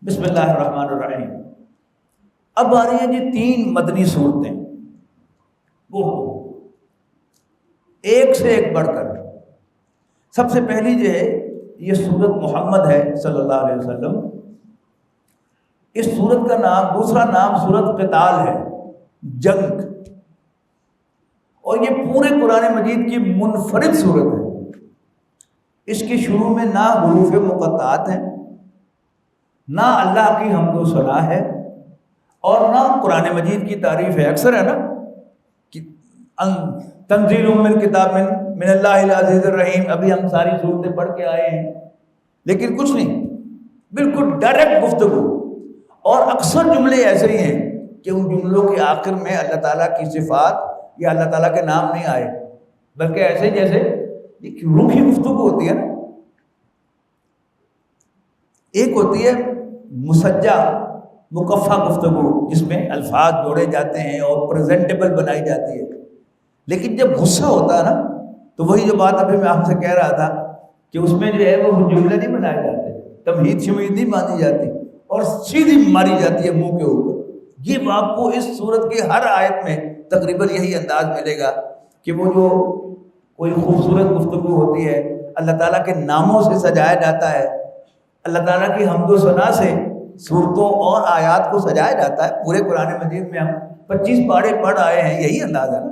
بسم اللہ الرحمن الرحیم۔ اب آ رہی ہیں جی 3 مدنی صورتیں، وہ ایک سے ایک بڑھ کر۔ سب سے پہلی جو ہے یہ سورت محمد ہے صلی اللہ علیہ وسلم۔ اس سورت کا نام، دوسرا نام سورت قتال ہے، جنگ، اور یہ پورے قرآن مجید کی منفرد صورت ہے۔ اس کے شروع میں نہ حروف مقطعات ہیں، نہ اللہ کی حمد و ثنا ہے، اور نہ قرآن مجید کی تعریف ہے۔ اکثر ہے نا کہ تنزیل من کتاب من اللہ العزیز الرحیم، ابھی ہم ساری صورتیں پڑھ کے آئے ہیں، لیکن کچھ نہیں، بالکل ڈائریکٹ گفتگو۔ اور اکثر جملے ایسے ہی ہیں کہ ان جملوں کے آخر میں اللہ تعالیٰ کی صفات یا اللہ تعالیٰ کے نام نہیں آئے، بلکہ ایسے جیسے روکھی گفتگو ہوتی ہے نا۔ ایک ہوتی ہے مسجع مکفہ گفتگو، جس میں الفاظ جوڑے جاتے ہیں اور پریزنٹیبل بنائی جاتی ہے، لیکن جب غصہ ہوتا ہے نا تو وہی جو بات ابھی میں آپ سے کہہ رہا تھا کہ اس میں جو ہے وہ جملے نہیں بنائے جاتے، تمہید شمید نہیں باندھی جاتی اور سیدھی ماری جاتی ہے منہ کے اوپر۔ یہ آپ کو اس صورت کی ہر آیت میں تقریباً یہی انداز ملے گا کہ وہ جو کوئی خوبصورت گفتگو ہوتی ہے، اللہ تعالیٰ کے ناموں سے سجایا جاتا ہے، اللہ تعالیٰ کی حمد و ثنا سے صورتوں اور آیات کو سجایا جاتا ہے۔ پورے قرآن مجید میں ہم 25 پارے پڑھ آئے ہیں، یہی انداز ہے نا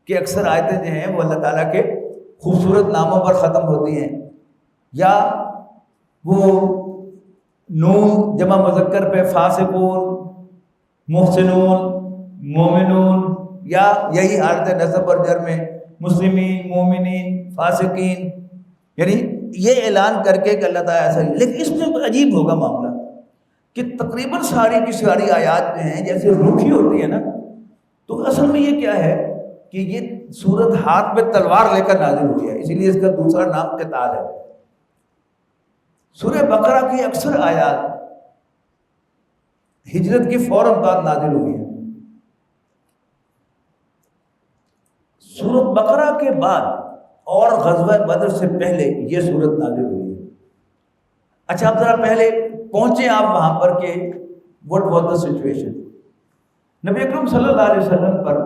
کہ اکثر آیتیں جو ہیں وہ اللہ تعالیٰ کے خوبصورت ناموں پر ختم ہوتی ہیں، یا وہ نون جمع مذکر پہ فاسقون، محسنون، مومنون، یا یہی حالت نصب اور جر میں مسلمین، مومنین، فاسقین، یعنی یہ اعلان کر کے کہ اللہ تعالیٰ ایسا ہی۔ لیکن اس میں عجیب ہوگا معاملہ کہ تقریباً ساری کی ساری آیات جو ہیں جیسے روکھی ہوتی ہے نا، تو اصل میں یہ کیا ہے کہ یہ سورت ہاتھ میں تلوار لے کر نازل ہوئی ہے، اسی لیے اس کا دوسرا نام قتال ہے۔ سورہ بقرہ کی اکثر آیات ہجرت کی فوراً بعد نازل ہوئی ہیں۔ سورت بقرہ کے بعد اور غزوہ بدر سے پہلے یہ سورت نازل ہوئی ہے۔ اچھا، اب ذرا پہلے پہنچے آپ وہاں پر کہ what was the situation۔ نبی اکرم صلی اللہ علیہ وسلم پر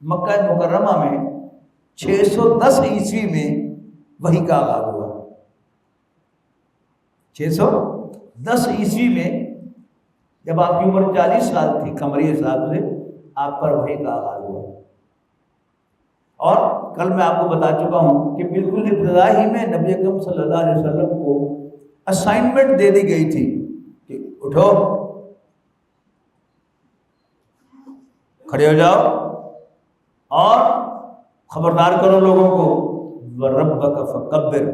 مکہ مکرمہ میں 610 عیسوی میں وحی کا آغاز ہوا۔ 610 عیسوی میں جب آپ کی عمر 40 سال تھی قمری حساب سے، آپ پر وحی کا آغاز ہوا۔ اور کل میں آپ کو بتا چکا ہوں کہ بالکل ابتدا ہی میں نبی اکرم صلی اللہ علیہ وسلم کو اسائنمنٹ دے دی گئی تھی کہ اٹھو، کھڑے ہو جاؤ اور خبردار کرو لوگوں کو، وَرَبَّكَ فَكَبِّرْ،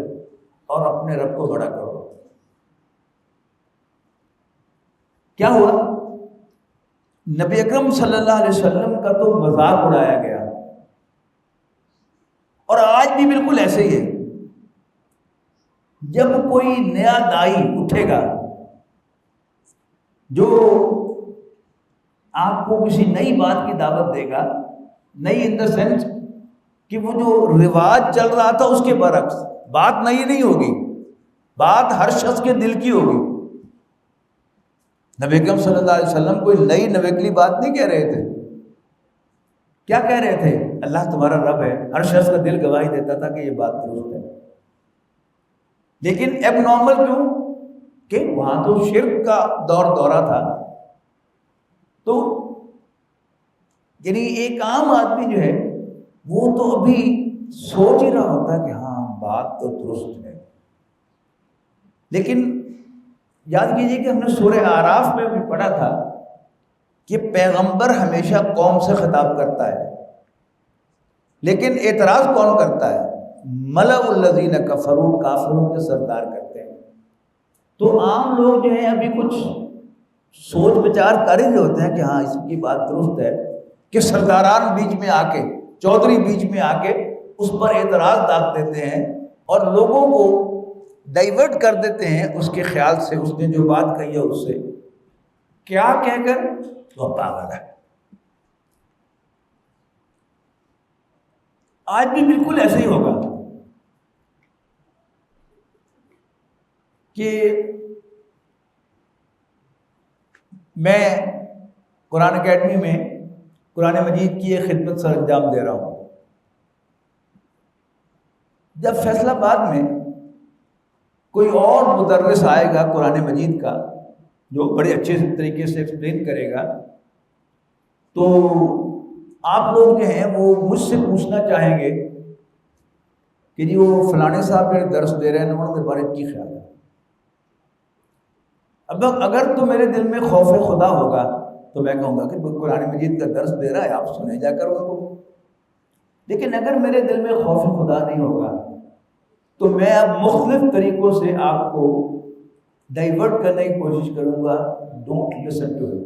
اور اپنے رب کو بڑا کرو۔ کیا ہوا؟ نبی اکرم صلی اللہ علیہ وسلم کا تو مذاق اڑایا گیا، اور آج بھی بالکل ایسے ہی ہے۔ جب کوئی نیا دائی اٹھے گا جو آپ کو کسی نئی بات کی دعوت دے گا، نئی ان دا سینس کہ وہ جو رواج چل رہا تھا اس کے برعکس، بات نئی نہیں ہوگی، بات ہر شخص کے دل کی ہوگی۔ نبی اکرم صلی اللہ علیہ وسلم کوئی نئی نویکلی بات نہیں کہہ رہے تھے۔ کیا کہہ رہے تھے؟ اللہ تمہارا رب ہے۔ ہر شخص کا دل گواہی دیتا تھا کہ یہ بات درست ہے، لیکن ایب نارمل کیوں؟ کہ وہاں تو شرک کا دورہ تھا، تو یعنی ایک عام آدمی جو ہے وہ تو ابھی سوچ ہی رہا ہوتا ہے کہ ہاں بات تو درست ہے۔ لیکن یاد کیجئے کہ ہم نے سورہ اعراف میں بھی پڑھا تھا کہ پیغمبر ہمیشہ قوم سے خطاب کرتا ہے، لیکن اعتراض کون کرتا ہے؟ ملأ الذین کفروا، کافروں کے سردار کرتے ہیں۔ تو عام لوگ جو ہیں ابھی کچھ سوچ بچار کر ہی ہوتے ہیں کہ ہاں اس کی بات درست ہے، کہ سرداران بیچ میں آ کے، چودھری بیچ میں آ کے اس پر اعتراض داغ دیتے ہیں اور لوگوں کو ڈائیورٹ کر دیتے ہیں اس کے خیال سے، اس نے جو بات کہی ہے اس سے، کیا کہہ کر وہ پاگل ہے۔ آج بھی بالکل ایسے ہی ہوگا کہ میں قرآن اکیڈمی میں قرآن مجید کی ایک خدمت سر انجام دے رہا ہوں. جب فیصل آباد میں کوئی اور مدرس آئے گا قرآن مجید کا جو بڑے اچھے طریقے سے ایکسپلین کرے گا، تو آپ لوگ جو ہیں وہ مجھ سے پوچھنا چاہیں گے کہ جی وہ فلانے صاحب میرے درس دے رہے ہیں، انہوں نے بارے کی خیال ہے. اب اگر تو میرے دل میں خوف خدا ہوگا تو میں کہوں گا کہ قرآن مجید کا درس دے رہا ہے، آپ سنیں جا کر ان کو. لیکن اگر میرے دل میں خوف خدا نہیں ہوگا تو میں اب مختلف طریقوں سے آپ کو ڈائیورٹ کرنے کی کوشش کروں گا. ڈونٹ لسن ٹو ہم،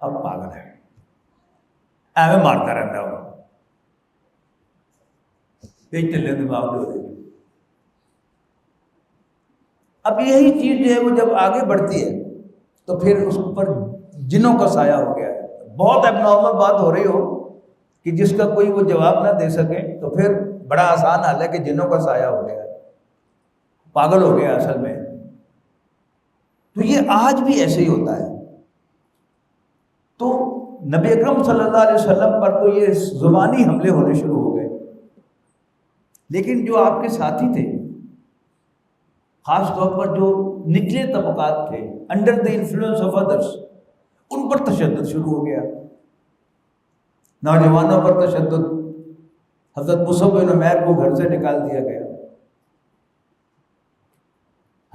اب پاگل ہے، ایویں مارتا رہتا ہوں، ایک چلے دماغ میں ہو رہی. اب یہی چیز جو ہے وہ جب آگے بڑھتی ہے تو پھر اس پر جنوں کا سایہ ہو گیا ہے. بہت اب نارمل بات ہو رہی ہو کہ جس کا کوئی وہ جواب نہ دے سکے تو پھر بڑا آسان حال ہے کہ جنوں کا سایہ ہو گیا ہے، پاگل ہو گیا اصل میں. تو یہ آج بھی ایسے ہی ہوتا ہے. تو نبی اکرم صلی اللہ علیہ وسلم پر تو یہ زبانی حملے ہونے شروع ہو گئے، لیکن جو آپ کے ساتھی تھے، خاص طور پر جو نچلے طبقات تھے، under the influence of others, ان پر تشدد شروع ہو گیا. نوجوانوں پر تشدد. حضرت مصعب بن عمیر کو گھر سے نکال دیا گیا.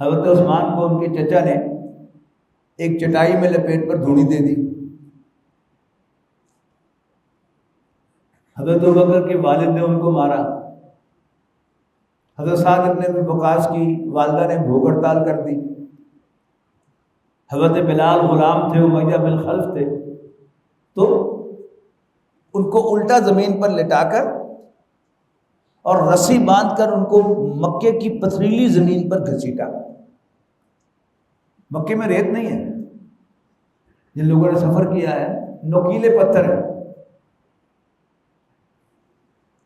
حضرت عثمان کو ان کے چچا نے ایک چٹائی میں لپیٹ پر دھوڑی دے دی. حضرت ابوبکر کے والد نے ان کو مارا. حضرت سعد بن ابی وقاص کی والدہ نے بھوک ہڑتال کر دی. حضرت بلال غلام تھے، امیہ بن خلف تھے، تو ان کو الٹا زمین پر لٹا کر اور رسی باندھ کر ان کو مکے کی پتھریلی زمین پر گھسیٹا. مکے میں ریت نہیں ہے، جن لوگوں نے سفر کیا ہے نوکیلے پتھر ہیں.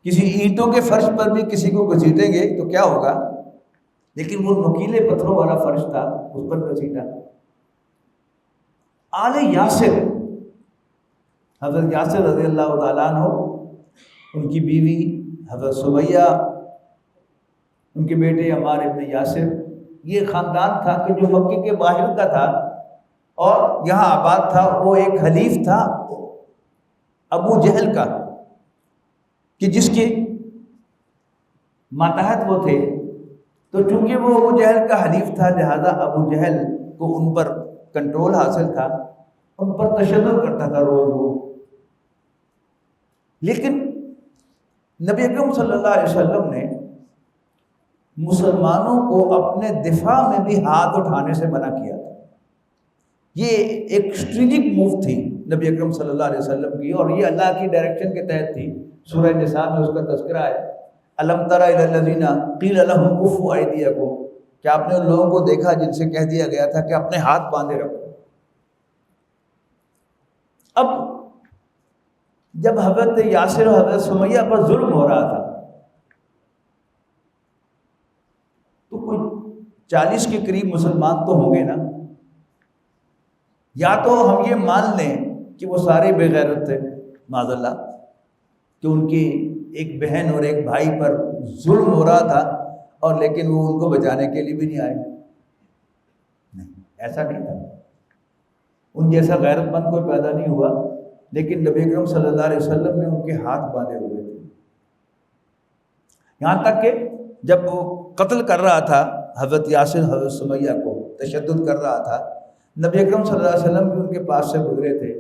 کسی اینٹوں کے فرش پر بھی کسی کو گھسیٹیں گے تو کیا ہوگا، لیکن وہ نوکیلے پتھروں والا فرش تھا، اس پر گھسیٹا. آل یاسر، حضرت یاسر رضی اللہ تعالیٰ عنہ، ان کی بیوی حضرت سمیہ، ان کے بیٹے عمار ابن یاسر، یہ خاندان تھا کہ جو مکے کے باہر کا تھا اور یہاں آباد تھا. وہ ایک حلیف تھا ابو جہل کا، کہ جس کے ماتحت وہ تھے. تو چونکہ وہ ابو جہل کا حلیف تھا، لہذا ابو جہل کو ان پر کنٹرول حاصل تھا، ان پر تشدد کرتا تھا روز وہ. لیکن نبی اکرم صلی اللہ علیہ وسلم نے مسلمانوں کو اپنے دفاع میں بھی ہاتھ اٹھانے سے منع کیا تھا. یہ ایک اسٹریٹجک موو تھی نبی اکرم صلی اللہ علیہ وسلم کی، اور یہ اللہ کی ڈائریکشن کے تحت تھی. سورہ نساء میں اس کا تذکرہ ہے، الم تر الی الذین قیل لهم کفوا ایدیکم، کہ آپ نے ان لوگوں کو دیکھا جن سے کہہ دیا گیا تھا کہ اپنے ہاتھ باندھے رکھو. اب جب حضرت یاسر اور حضرت سمیہ پر ظلم ہو رہا تھا تو کوئی 40 کے قریب مسلمان تو ہوں گے نا. یا تو ہم یہ مان لیں کہ وہ سارے بے غیرت تھے معاذ اللہ، کہ ان کی ایک بہن اور ایک بھائی پر ظلم ہو رہا تھا اور لیکن وہ ان کو بچانے کے لیے بھی نہیں آئے. نہیں، ایسا نہیں تھا. ان جیسا غیرت مند کوئی پیدا نہیں ہوا، لیکن نبی اکرم صلی اللہ علیہ وسلم نے ان کے ہاتھ باندھے ہوئے تھے. یہاں تک کہ جب وہ قتل کر رہا تھا حضرت یاسر حضرت سمیہ کو، تشدد کر رہا تھا، نبی اکرم صلی اللہ علیہ وسلم بھی ان کے پاس سے گزرے تھے.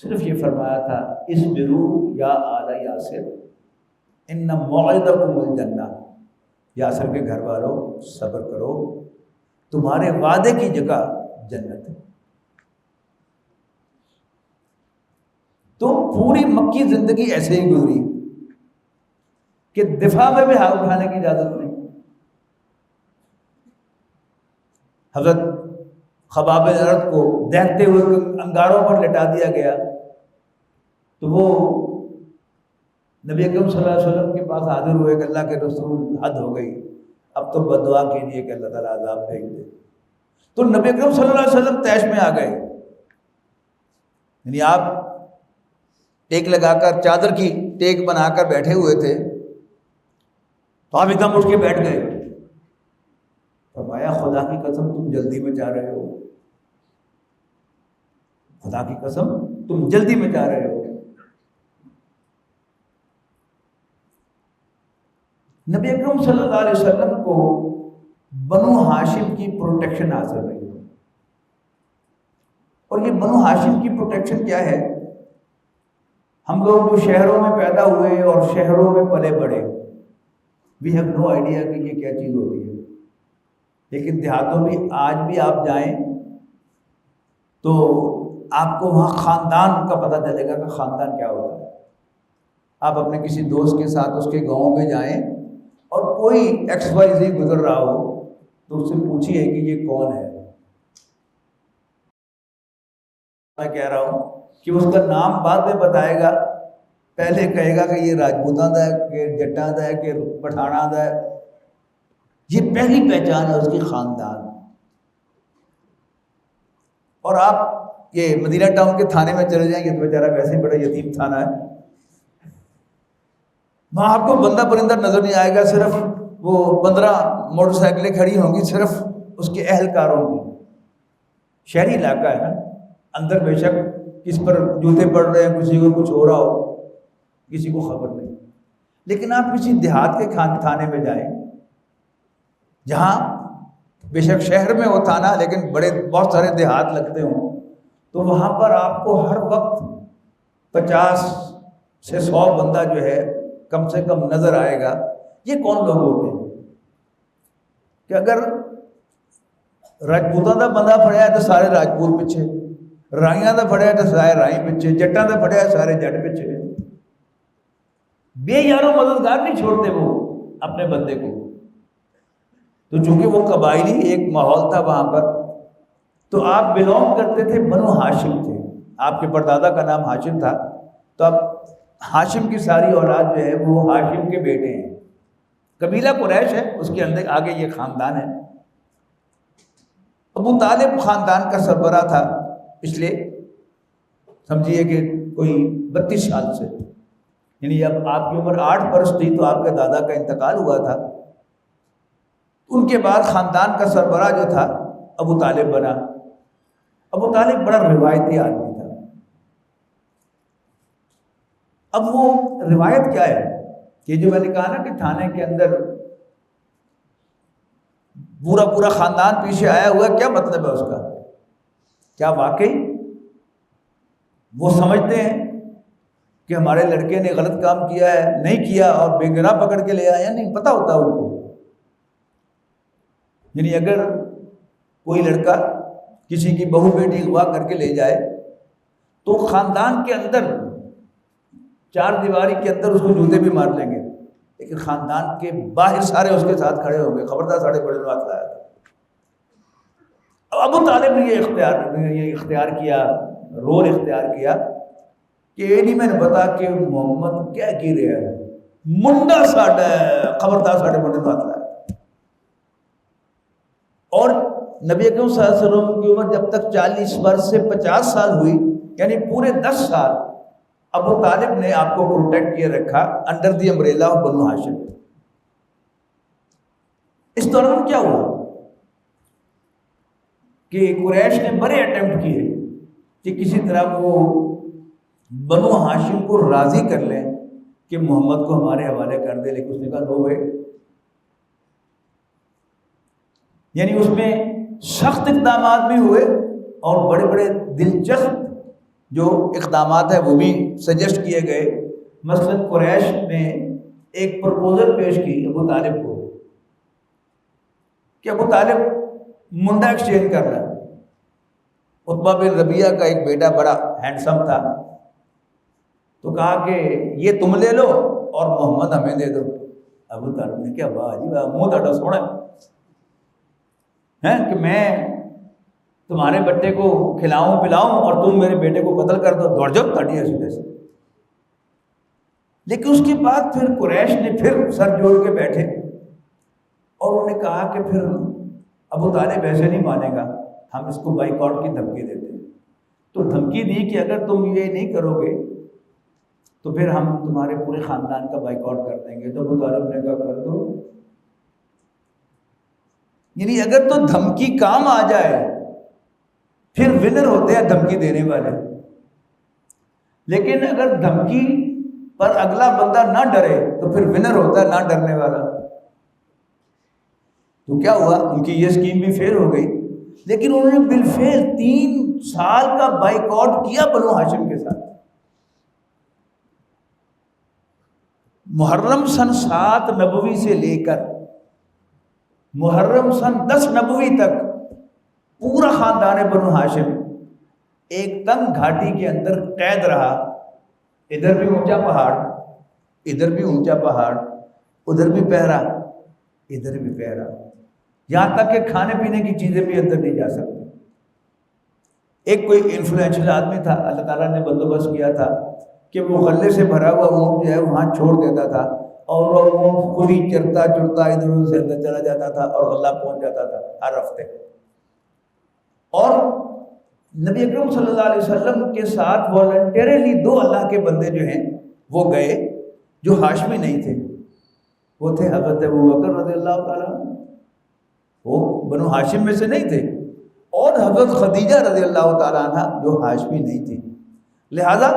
صرف یہ فرمایا تھا، اصبروا یا آل یاسر ان موعدکم الجنہ، یاسر کے گھر والوں صبر کرو، تمہارے وعدے کی جگہ جنت ہے. تو پوری مکی زندگی ایسے ہی گزری کہ دفاع میں بھی ہاتھ اٹھانے کی اجازت نہیں. حضرت خباب الارض کو دیکھتے ہوئے انگاروں پر لٹا دیا گیا تو وہ نبی اکرم صلی اللہ علیہ وسلم کے پاس حاضر ہوئے کہ اللہ کے رسول، حد ہو گئی، اب تو بد دعا کیجیے کہ اللہ تعالیٰ عذاب بھیج دے. تو نبی اکرم صلی اللہ علیہ وسلم طیش میں آ گئے، یعنی آپ ٹیک لگا کر چادر کی ٹیک بنا کر بیٹھے ہوئے تھے، تو آپ ایک دم اٹھ کے بیٹھ گئے۔ فرمایا خدا کی قسم تم جلدی میں جا رہے ہو، خدا کی قسم تم جلدی میں جا رہے ہو۔ نبی اکرم صلی اللہ علیہ وسلم کو بنو ہاشم کی پروٹیکشن حاصل رہی، اور یہ بنو ہاشم کی پروٹیکشن کیا ہے؟ ہم لوگ جو شہروں میں پیدا ہوئے اور شہروں میں پلے بڑھے، وی ہیو نو آئیڈیا کہ یہ کیا چیز ہوتی ہے، لیکن دیہاتوں میں آج بھی آپ جائیں تو آپ کو وہاں خاندان کا پتہ چلے گا کہ خاندان کیا ہوتا ہے۔ آپ اپنے کسی دوست کے ساتھ اس کے گاؤں میں جائیں اور کوئی ایکس وائی زی گزر رہا ہو تو اس سے پوچھیے کہ یہ کون ہے۔ میں کہہ رہا ہوں کہ اس کا نام بعد میں بتائے گا، پہلے کہے گا کہ یہ راجپوتاں دا ہے کہ جٹاں دا ہے کہ پٹھاناں دا ہے۔ یہ پہلی پہچان ہے اس کی خاندان۔ اور آپ یہ مدینہ ٹاؤن کے تھانے میں چلے جائیں، یہ تو بیچارہ ویسے ہی بڑا یتیم تھانہ ہے، وہاں آپ کو بندہ پرندہ نظر نہیں آئے گا، صرف وہ 15 موٹر سائیکلیں کھڑی ہوں گی صرف اس کے اہلکاروں کی۔ شہری علاقہ ہے نا، اندر بے شک کس پر جوتے پڑ رہے ہیں، کسی کو کچھ ہو رہا ہو، کسی کو خبر نہیں، لیکن آپ کسی دیہات کے تھانے میں جائیں جہاں بے شک شہر میں وہ تھانہ لیکن بہت سارے دیہات لگتے ہوں، تو وہاں پر آپ کو ہر وقت 50 سے 100 بندہ جو ہے کم سے کم نظر آئے گا۔ یہ کون لوگ ہوتے ہیں کہ اگر راجپوتاں دا بندہ پھڑیا ہے تو سارے راجپوت پیچھے، رائیاں دا پھڑیا ہے تو سارے رائی پیچھے، جٹاں دا پھڑیا ہے سارے جٹ پیچھے۔ بے یارو مددگار نہیں چھوڑتے وہ اپنے بندے کو۔ تو چونکہ وہ قبائلی ایک ماحول تھا وہاں پر، تو آپ بلونگ کرتے تھے، بنو ہاشم تھے، آپ کے پردادا کا نام ہاشم تھا، تو اب ہاشم کی ساری اولاد جو ہے وہ ہاشم کے بیٹے ہیں۔ قبیلہ قریش ہے، اس کے اندر آگے یہ خاندان ہے۔ ابو طالب خاندان کا سربراہ تھا پچھلے سمجھیے کہ کوئی 32 سال سے، یعنی اب آپ کی عمر 8 برس تھی تو آپ کے دادا کا انتقال ہوا تھا، ان کے بعد خاندان کا سربراہ جو تھا ابو طالب بنا۔ ابو طالب بڑا روایتی آدمی تھا۔ اب وہ روایت کیا ہے کہ جو میں نے کہا نا کہ تھانے کے اندر پورا خاندان پیچھے آیا ہوا ہے، کیا مطلب ہے اس کا؟ کیا واقعی وہ سمجھتے ہیں کہ ہمارے لڑکے نے غلط کام کیا ہے، نہیں کیا، اور بے گناہ پکڑ کے لے آئے ہیں؟ نہیں پتہ ہوتا ان کو۔ یعنی اگر کوئی لڑکا کسی کی بہو بیٹی اغوا کر کے لے جائے تو خاندان کے اندر 4 دیواری کے اندر اس کو جوتے بھی مار لیں گے، لیکن خاندان کے باہر سارے اس کے ساتھ کھڑے ہوں گے، خبردار ساڑھے بڑے بات لایا تھا۔ ابو طالب نے یہ اختیار کیا، رول اختیار کیا کہ یہ نہیں میں نے بتا کہ محمد کیا کی رہا ہے، منڈا ساڑھا ہے، خبردار ساڑھے بڑے بات لایا۔ اور نبی اکرم صلی اللہ علیہ وسلم کی عمر جب تک 40 برس سے 50 سال ہوئی، یعنی پورے 10 سال ابو طالب نے آپ کو پروٹیکٹ کیے رکھا انڈر دی امبریلا آف بنو ہاشم۔ اس دوران کیا ہوا کہ قریش نے بڑے اٹیمپٹ کیے کہ کسی طرح وہ بنو ہاشم کو راضی کر لیں کہ محمد کو ہمارے حوالے کر دے، لیکن اس نے کہا نو وے۔ یعنی اس میں سخت اقدامات بھی ہوئے اور بڑے بڑے دلچسپ جو اقدامات ہیں وہ بھی سجیسٹ کیے گئے۔ مثلا قریش نے ایک پرپوزل پیش کی ابو طالب کو کہ ابو طالب منڈا ایکسچینج کر رہا ہے۔ عتبہ بن ربیعہ کا ایک بیٹا بڑا ہینڈسم تھا، تو کہا کہ یہ تم لے لو اور محمد ہمیں دے دو۔ ابو طالب نے کیا واہ جی واہ، منہ تھوڑا سونا ہے کہ میں تمہارے بٹے کو کھلاؤں پلاؤں اور تم میرے بیٹے کو قتل کر دو، دوڑ جاؤ کاٹیے سیدھے سے۔ لیکن اس کے بعد پھر قریش نے پھر سر جوڑ کے بیٹھے اور انہوں نے کہا کہ پھر ابو طالب ایسے نہیں مانے گا، ہم اس کو بائیکاٹ کی دھمکی دیتے ہیں۔ تو دھمکی دی کہ اگر تم یہ نہیں کرو گے تو پھر ہم تمہارے پورے خاندان کا بائیکاٹ کر دیں گے۔ تو ابو طالب نے کہا کر دو۔ یعنی اگر تو دھمکی کام آ جائے پھر ونر ہوتے ہیں دھمکی دینے والے، لیکن اگر دھمکی پر اگلا بندہ نہ ڈرے تو پھر ونر ہوتا ہے نہ ڈرنے والا۔ تو کیا ہوا، ان کی یہ اسکیم بھی فیل ہو گئی، لیکن انہوں نے بالفعل 3 سال کا بائیکاٹ کیا بنو ہاشم کے ساتھ۔ محرم سن 7 نبوی سے لے کر محرم سن 10 نبوی تک پورا خاندان بنو ہاشم ایک تنگ گھاٹی کے اندر قید رہا۔ ادھر بھی اونچا پہاڑ، ادھر بھی اونچا پہاڑ، ادھر بھی پہرا، ادھر بھی پہرا، یہاں تک کہ کھانے پینے کی چیزیں بھی اندر نہیں جا سکتی۔ ایک کوئی انفلوئنشل آدمی تھا، اللہ تعالیٰ نے بندوبست کیا تھا کہ وہ غلے سے بھرا ہوا اونٹ جو ہے وہاں چھوڑ دیتا تھا، اور وہ اونٹ خود ہی چرتا چرتا ادھر ادھر سے اندر چلا جاتا تھا اور غلہ پہنچ جاتا تھا ہر ہفتے۔ اور نبی اکرم صلی اللہ علیہ وسلم کے ساتھ والنٹیرلی 2 اللہ کے بندے جو ہیں وہ گئے، جو ہاشمی نہیں تھے، وہ تھے حضرت ابوبکر رضی اللہ تعالیٰ عنہ، وہ بنو ہاشم میں سے نہیں تھے، اور حضرت خدیجہ رضی اللہ تعالیٰ عنہ جو ہاشمی نہیں تھی۔ لہذا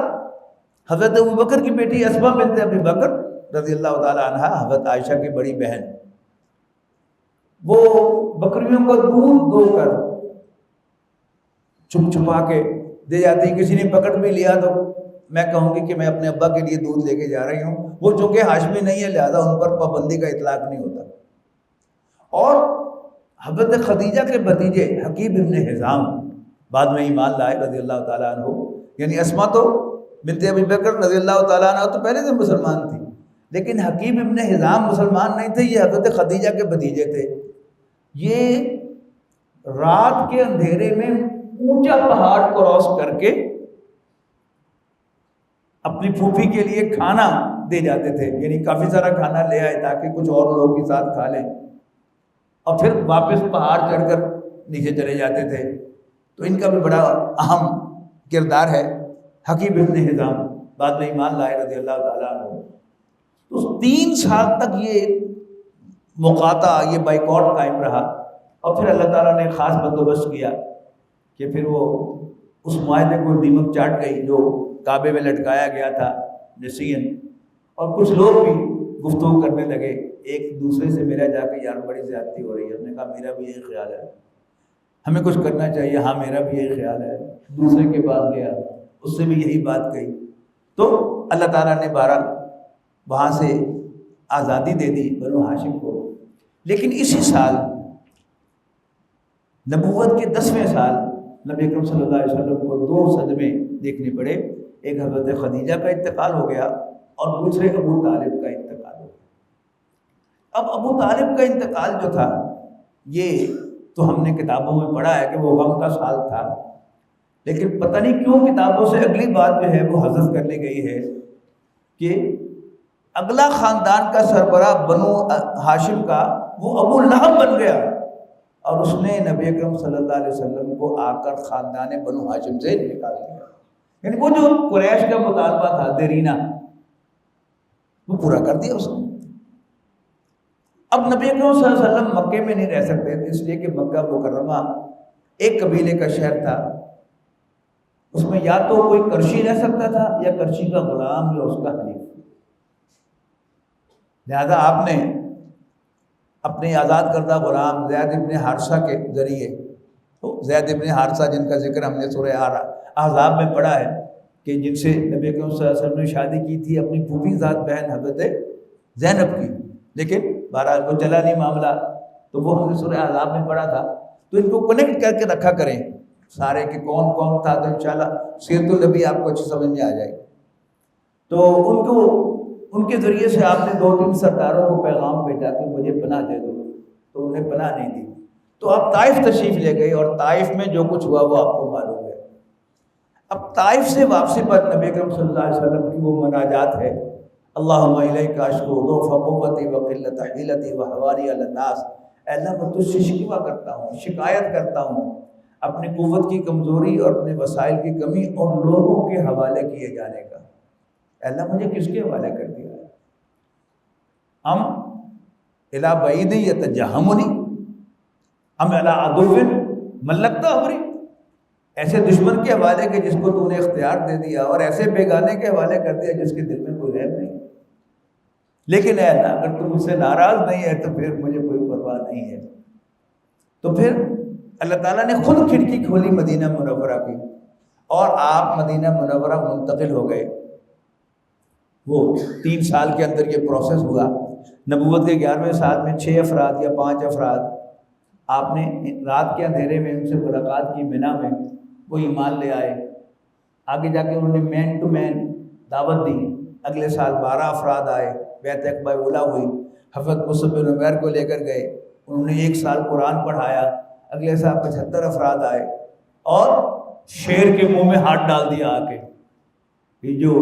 حضرت ابوبکر کی بیٹی اسماء بنت ابی بکر رضی اللہ تعالیٰ عنہ، حضرت عائشہ کی بڑی بہن، وہ بکریوں کو دودھ دو کر چھپ چھپا کے دے جاتی۔ کسی نے پکڑ بھی لیا تو میں کہوں گی کہ میں اپنے ابا کے لیے دودھ لے کے جا رہی ہوں، وہ چونکہ ہاشمی نہیں ہے لہذا ان پر پابندی کا اطلاق نہیں ہوتا۔ اور حضرت خدیجہ کے بھتیجے حکیم ابن حزام بعد میں ایمان لائے رضی اللہ تعالیٰ عنہ، یعنی اسماء تو بنت ابی بکر رضی اللہ تعالیٰ عنہ تو پہلے سے مسلمان تھی، لیکن حکیم ابن حزام مسلمان نہیں تھے، یہ حضرت خدیجہ کے بھتیجے تھے۔ یہ رات کے اندھیرے میں اونچا پہاڑ کراس کر کے اپنی پھوپھی کے لیے کھانا دے جاتے تھے، یعنی کافی سارا کھانا لے آئے تاکہ کچھ اور لوگ بھی ساتھ کھا لیں، اور پھر واپس پہاڑ چڑھ کر نیچے چلے جاتے تھے۔ تو ان کا بھی بڑا اہم کردار ہے۔ حکیم ابن حزام بعد میں ایمان لائے رضی اللہ تعالیٰ عنہ۔ تو 3 سال تک یہ مقاطعہ، یہ بائیکاٹ قائم رہا، اور پھر اللہ تعالیٰ نے خاص بندوبست کیا کہ پھر وہ اس معاہدے کو دیمک چاٹ گئی جو کعبے میں لٹکایا گیا تھا نسین، اور کچھ لوگ بھی گفتگو کرنے لگے ایک دوسرے سے، میرا جا کے یار بڑی زیادتی ہو رہی ہے۔ ہم نے کہا میرا بھی یہی خیال ہے، ہمیں کچھ کرنا چاہیے۔ ہاں میرا بھی یہی خیال ہے۔ دوسرے کے پاس گیا، اس سے بھی یہی بات کہی، تو اللہ تعالیٰ نے بہرحال وہاں سے آزادی دے دی بنو ہاشم کو۔ لیکن اسی سال نبوت کے 10ویں سال نبی اکرم صلی اللہ علیہ وسلم کو 2 صدمے دیکھنے پڑے۔ ایک حضرت خدیجہ کا انتقال ہو گیا، اور دوسرے ابو طالب کا انتقال ہو گیا۔ اب ابو طالب کا انتقال جو تھا، یہ تو ہم نے کتابوں میں پڑھا ہے کہ وہ غم کا سال تھا، لیکن پتہ نہیں کیوں کتابوں سے اگلی بات جو ہے وہ حذف کر لی گئی ہے کہ اگلا خاندان کا سربراہ بنو ہاشم کا وہ ابو لہب بن گیا، اور اس نے نبی اکرم صلی اللہ علیہ وسلم کو آ کر خاندان بنو ہاشم سے نکال دیا۔ یعنی وہ جو قریش کا مطالبہ تھا دیرینہ، وہ پورا کر دیا اس نے۔ اب نبی اکرم صلی اللہ علیہ وسلم مکے میں نہیں رہ سکتے تھے، اس لیے کہ مکہ مکرمہ ایک قبیلے کا شہر تھا، اس میں یا تو کوئی کرشی رہ سکتا تھا یا کرشی کا غلام یا اس کا حلیف۔ لہذا آپ نے اپنے آزاد کردہ غلام زید ابن حارثہ کے ذریعے، تو زید ابن حارثہ جن کا ذکر ہم نے سورہ احزاب میں پڑھا ہے کہ جن سے نبی اکرم صلی اللہ علیہ وسلم نے شادی کی تھی اپنی پھوپھی ذات بہن حضرت زینب کی، لیکن بہرحال وہ چلا نہیں معاملہ، تو وہ ہم نے سورہ احزاب میں پڑھا تھا۔ تو ان کو کنیکٹ کر کے رکھا کریں سارے کہ کون کون تھا، تو انشاءاللہ سیرت النبی آپ کو اچھی سمجھ میں آ جائے گی۔ تو ان کے ذریعے سے آپ نے 2-3 سرداروں کو پیغام بھیجا کہ مجھے پناہ دے دو، تو انہیں پناہ نہیں دی۔ تو آپ طائف تشریف لے گئے، اور طائف میں جو کچھ ہوا وہ آپ کو معلوم ہے۔ اب طائف سے واپسی پر نبی اکرم صلی اللہ علیہ وسلم کی وہ مناجات ہے، اللہم الیک اشکو ضعف قوتی وقلۃ حیلتی وحواری علی الناس، اے اللہ میں تجھ سے شکوہ کرتا ہوں، شکایت کرتا ہوں اپنی قوت کی کمزوری اور اپنے وسائل کی کمی اور لوگوں کے حوالے کیے جانے کا۔ اے اللہ مجھے کس کے حوالے کر دیا ہے؟ ام الی بعید یتجہمنی ام الی عدو ملکتہ امری، ایسے دشمن کے حوالے کے جس کو تو نے اختیار دے دیا، اور ایسے بیگانے کے حوالے کر دیا جس کے دل میں کوئی رحم نہیں۔ لیکن اے اللہ اگر تم مجھ سے ناراض نہیں ہے تو پھر مجھے کوئی پرواہ نہیں ہے۔ تو پھر اللہ تعالیٰ نے خود کھڑکی کھولی مدینہ منورہ کی، اور آپ مدینہ منورہ منتقل ہو گئے۔ وہ 3 سال کے اندر یہ پروسیس ہوا۔ نبوت کے 11ویں سال میں 6 افراد یا 5 افراد آپ نے رات کے اندھیرے میں ان سے ملاقات کی منی میں، وہ ایمان لے آئے۔ آگے جا کے انہوں نے مین ٹو مین دعوت دی۔ اگلے سال 12 افراد آئے، بیعت عقبہ اولیٰ ہوئی، حضرت مصعب بن عمیر کو لے کر گئے، انہوں نے 1 سال قرآن پڑھایا۔ اگلے سال 75 افراد آئے اور شیر کے منہ میں ہاتھ ڈال دیا آ کے۔ یہ جو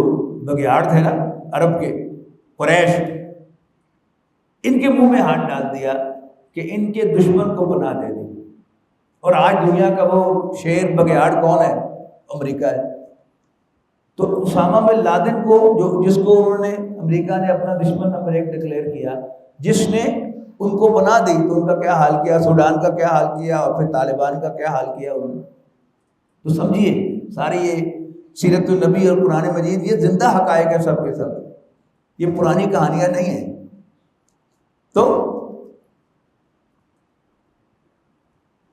بگیاڑ تھے نا عرب کے قریش، ان کے منہ میں ہاتھ ڈال دیا کہ ان کے دشمن کو بنا دے دی۔ اور آج دنیا کا وہ شیر بگیاڑ کون ہے؟ امریکہ ہے۔ تو اسامہ بن لادن کو جس کو انہوں نے امریکہ نے اپنا دشمن نمبر 1 ڈکلیئر کیا، جس نے ان کو بنا دی، تو ان کا کیا حال کیا، سوڈان کا کیا حال کیا، اور پھر طالبان کا کیا حال کیا انہوں نے۔ تو سمجھیے ساری یہ سیرت النبی اور قرآن مجید یہ زندہ حقائق ہے سب کے سب، یہ پرانی کہانیاں نہیں ہیں۔ تو